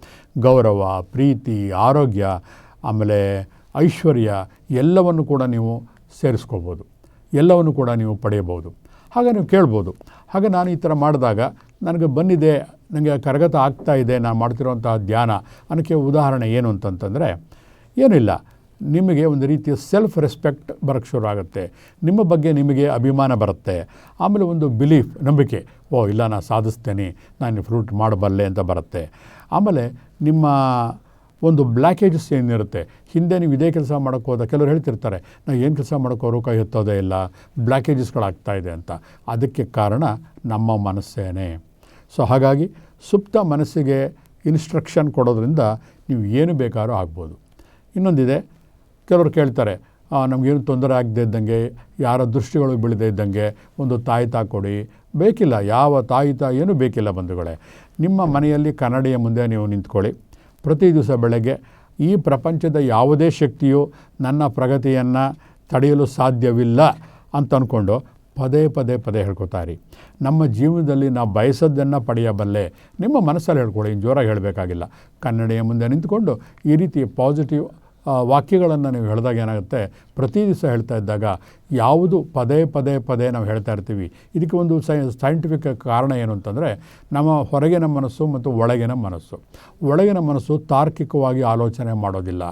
ಗೌರವ, ಪ್ರೀತಿ, ಆರೋಗ್ಯ, ಆಮೇಲೆ ಐಶ್ವರ್ಯ ಎಲ್ಲವನ್ನು ಕೂಡ ನೀವು ಸೇರಿಸ್ಕೋಬೋದು, ಎಲ್ಲವನ್ನು ಕೂಡ ನೀವು ಪಡೆಯಬಹುದು. ಹಾಗೆ ನೀವು ಕೇಳ್ಬೋದು, ಹಾಗೆ ನಾನು ಈ ಥರ ಮಾಡಿದಾಗ ನನಗೆ ಬಂದಿದೆ, ನನಗೆ ಕರಗತ ಆಗ್ತಾ ಇದೆ ನಾನು ಮಾಡ್ತಿರೋಂತಹ ಧ್ಯಾನ ಅನ್ನೋಕ್ಕೆ ಉದಾಹರಣೆ ಏನು ಅಂತಂತಂದರೆ, ಏನಿಲ್ಲ, ನಿಮಗೆ ಒಂದು ರೀತಿಯ ಸೆಲ್ಫ್ ರೆಸ್ಪೆಕ್ಟ್ ಬರೋಕ್ಕೆ ಶುರು ಆಗುತ್ತೆ. ನಿಮ್ಮ ಬಗ್ಗೆ ನಿಮಗೆ ಅಭಿಮಾನ ಬರುತ್ತೆ. ಆಮೇಲೆ ಒಂದು ಬಿಲೀಫ್, ನಂಬಿಕೆ, ಇಲ್ಲ ನಾನು ಸಾಧಿಸ್ತೇನೆ, ನಾನು ಫ್ಲೂಟ್ ಮಾಡಬಲ್ಲೆ ಅಂತ ಬರುತ್ತೆ. ಆಮೇಲೆ ನಿಮ್ಮ ಒಂದು ಬ್ಲ್ಯಾಕೇಜಸ್ ಏನಿರುತ್ತೆ, ಹಿಂದೆ ನೀವು ಇದೇ ಕೆಲಸ ಮಾಡೋಕ್ಕೆ ಹೋದ, ಕೆಲವರು ಹೇಳ್ತಿರ್ತಾರೆ ನಾವು ಏನು ಕೆಲಸ ಮಾಡೋಕ್ಕವರು ಕೈ ಎತ್ತೋದೇ ಇಲ್ಲ, ಬ್ಲ್ಯಾಕೇಜಸ್ಗಳಾಗ್ತಾಯಿದೆ ಅಂತ. ಅದಕ್ಕೆ ಕಾರಣ ನಮ್ಮ ಮನಸ್ಸೇನೆ. ಸೊ ಹಾಗಾಗಿ ಸುಪ್ತ ಮನಸ್ಸಿಗೆ ಇನ್ಸ್ಟ್ರಕ್ಷನ್ ಕೊಡೋದ್ರಿಂದ ನೀವು ಏನು ಬೇಕಾದ್ರೂ ಆಗ್ಬೋದು. ಇನ್ನೊಂದಿದೆ, ಕೆಲವರು ಕೇಳ್ತಾರೆ ನಮಗೇನು ತೊಂದರೆ ಆಗದೆ ಇದ್ದಂಗೆ, ಯಾರ ದೃಷ್ಟಿಗಳು ಬೀಳದೇ ಇದ್ದಂಗೆ ಒಂದು ತಾಯ್ತ ಕೊಡಿ. ಬೇಕಿಲ್ಲ, ಯಾವ ತಾಯ್ತ ಏನೂ ಬೇಕಿಲ್ಲ ಬಂಧುಗಳೇ. ನಿಮ್ಮ ಮನೆಯಲ್ಲಿ ಕನ್ನಡಿಯ ಮುಂದೆ ನೀವು ನಿಂತ್ಕೊಳ್ಳಿ. ಪ್ರತಿ ದಿವಸ ಬೆಳಗ್ಗೆ ಈ ಪ್ರಪಂಚದ ಯಾವುದೇ ಶಕ್ತಿಯು ನನ್ನ ಪ್ರಗತಿಯನ್ನು ತಡೆಯಲು ಸಾಧ್ಯವಿಲ್ಲ ಅಂತ ಅಂದ್ಕೊಂಡು ಪದೇ ಹೇಳ್ಕೊತಾರಿ. ನಮ್ಮ ಜೀವನದಲ್ಲಿ ನಾವು ಬಯಸೋದನ್ನು ಪಡೆಯಬಲ್ಲೆ. ನಿಮ್ಮ ಮನಸ್ಸಲ್ಲಿ ಹೇಳ್ಕೊಳ್ಳಿ, ಜೋರಾಗಿ ಹೇಳಬೇಕಾಗಿಲ್ಲ. ಕನ್ನಡಿಯ ಮುಂದೆ ನಿಂತ್ಕೊಂಡು ಈ ರೀತಿ ಪಾಸಿಟಿವ್ ವಾಕ್ಯಗಳನ್ನು ನೀವು ಹೇಳಿದಾಗ ಏನಾಗುತ್ತೆ, ಪ್ರತಿ ದಿವಸ ಹೇಳ್ತಾ ಇದ್ದಾಗ ಯಾವುದು ಪದೇ ನಾವು ಹೇಳ್ತಾ ಇರ್ತೀವಿ. ಇದಕ್ಕೆ ಒಂದು ಸೈಂಟಿಫಿಕ್ ಕಾರಣ ಏನು ಅಂತಂದರೆ, ನಮ್ಮ ಹೊರಗಿನ ಮನಸ್ಸು ಮತ್ತು ಒಳಗಿನ ಮನಸ್ಸು ತಾರ್ಕಿಕವಾಗಿ ಆಲೋಚನೆ ಮಾಡೋದಿಲ್ಲ.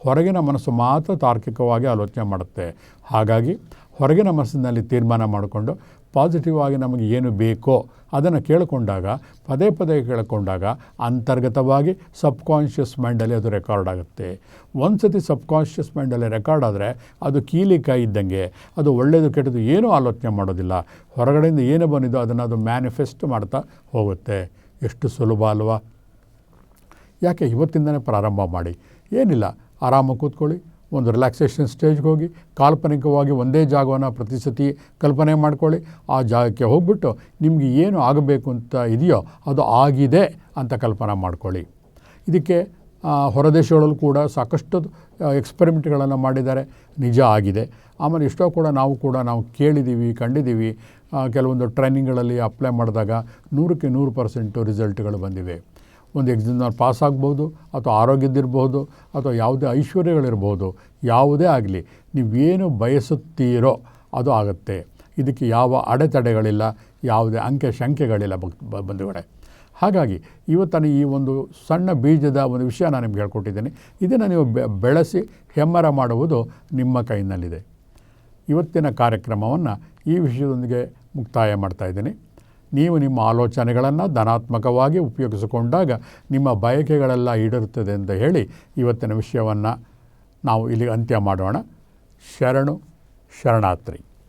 ಹೊರಗಿನ ಮನಸ್ಸು ಮಾತ್ರ ತಾರ್ಕಿಕವಾಗಿ ಆಲೋಚನೆ ಮಾಡುತ್ತೆ. ಹಾಗಾಗಿ ಹೊರಗಿನ ಮನಸ್ಸಿನಲ್ಲಿ ತೀರ್ಮಾನ ಮಾಡಿಕೊಂಡು ಪಾಸಿಟಿವ್ ಆಗಿ ನಮಗೆ ಏನು ಬೇಕೋ ಅದನ್ನು ಕೇಳಿಕೊಂಡಾಗ, ಪದೇ ಕೇಳಿಕೊಂಡಾಗ ಅಂತರ್ಗತವಾಗಿ ಸಬ್ಕಾನ್ಷಿಯಸ್ ಮೈಂಡಲ್ಲಿ ಅದು ರೆಕಾರ್ಡ್ ಆಗುತ್ತೆ. ಒಂದು ಸತಿ ಸಬ್ಕಾನ್ಷಿಯಸ್ ಮೈಂಡಲ್ಲಿ ರೆಕಾರ್ಡ್ ಆದರೆ ಅದು ಕೀಲಿಕಾಯಿ ಇದ್ದಂಗೆ, ಅದು ಒಳ್ಳೆಯದು ಕೆಟ್ಟದ್ದು ಏನೂ ಆಲೋಚನೆ ಮಾಡೋದಿಲ್ಲ. ಹೊರಗಡೆಯಿಂದ ಏನು ಬಂದಿದ್ದೋ ಅದನ್ನು ಅದು ಮ್ಯಾನಿಫೆಸ್ಟ್ ಮಾಡ್ತಾ ಹೋಗುತ್ತೆ. ಎಷ್ಟು ಸುಲಭ ಅಲ್ವಾ? ಯಾಕೆ ಇವತ್ತಿಂದನೇ ಪ್ರಾರಂಭ ಮಾಡಿ. ಏನಿಲ್ಲ, ಆರಾಮಾಗಿ ಕೂತ್ಕೊಳ್ಳಿ, ಒಂದು ರಿಲ್ಯಾಕ್ಸೇಷನ್ ಸ್ಟೇಜ್ಗೆ ಹೋಗಿ ಕಾಲ್ಪನಿಕವಾಗಿ ಒಂದೇ ಜಾಗವನ್ನು ಪ್ರತಿ ಸತಿ ಕಲ್ಪನೆ ಮಾಡ್ಕೊಳ್ಳಿ. ಆ ಜಾಗಕ್ಕೆ ಹೋಗ್ಬಿಟ್ಟು ನಿಮಗೆ ಏನು ಆಗಬೇಕು ಅಂತ ಇದೆಯೋ ಅದು ಆಗಿದೆ ಅಂತ ಕಲ್ಪನೆ ಮಾಡ್ಕೊಳ್ಳಿ. ಇದಕ್ಕೆ ಹೊರದೇಶಗಳಲ್ಲೂ ಕೂಡ ಸಾಕಷ್ಟು ಎಕ್ಸ್ಪೆರಿಮೆಂಟ್ಗಳನ್ನು ಮಾಡಿದ್ದಾರೆ, ನಿಜ ಆಗಿದೆ. ಆಮೇಲೆ ಎಷ್ಟೋ ಕೂಡ ನಾವು ಕೇಳಿದ್ದೀವಿ, ಕಂಡಿದ್ದೀವಿ. ಕೆಲವೊಂದು ಟ್ರೈನಿಂಗ್ಗಳಲ್ಲಿ ಅಪ್ಲೈ ಮಾಡಿದಾಗ 100ಕ್ಕೆ 100% ರಿಸಲ್ಟ್ಗಳು ಬಂದಿವೆ. ಒಂದು ಎಕ್ಸಾಮ್ನಲ್ಲಿ ಪಾಸ್ ಆಗ್ಬೋದು, ಅಥವಾ ಆರೋಗ್ಯದಿರ್ಬೋದು, ಅಥವಾ ಯಾವುದೇ ಐಶ್ವರ್ಯಗಳಿರ್ಬೋದು, ಯಾವುದೇ ಆಗಲಿ ನೀವೇನು ಬಯಸುತ್ತೀರೋ ಅದು ಆಗುತ್ತೆ. ಇದಕ್ಕೆ ಯಾವ ಅಡೆತಡೆಗಳಿಲ್ಲ, ಯಾವುದೇ ಅಂಕೆ ಸಂಖ್ಯೆಗಳಿಲ್ಲ ಬಂಧುಗಳೇ. ಹಾಗಾಗಿ ಇವತ್ತನೇ ಈ ಒಂದು ಸಣ್ಣ ಬೀಜದ ಒಂದು ವಿಷಯ ನಾನು ನಿಮ್ಗೆ ಹೇಳ್ಕೊಟ್ಟಿದ್ದೀನಿ. ಇದನ್ನು ನೀವು ಬೆಳೆಸಿ ಹೆಮ್ಮರ ಮಾಡುವುದು ನಿಮ್ಮ ಕೈನಲ್ಲಿದೆ. ಇವತ್ತಿನ ಕಾರ್ಯಕ್ರಮವನ್ನು ಈ ವಿಷಯದೊಂದಿಗೆ ಮುಕ್ತಾಯ ಮಾಡ್ತಾಯಿದ್ದೀನಿ. ನೀವು ನಿಮ್ಮ ಆಲೋಚನೆಗಳನ್ನು ಧನಾತ್ಮಕವಾಗಿ ಉಪಯೋಗಿಸಿಕೊಂಡಾಗ ನಿಮ್ಮ ಬಯಕೆಗಳೆಲ್ಲ ಈಡೇರುತ್ತದೆ ಅಂತ ಹೇಳಿ ಇವತ್ತಿನ ವಿಷಯವನ್ನು ನಾವು ಇಲ್ಲಿಗೆ ಅಂತ್ಯ ಮಾಡೋಣ. ಶರಣಾರ್ಥಿ.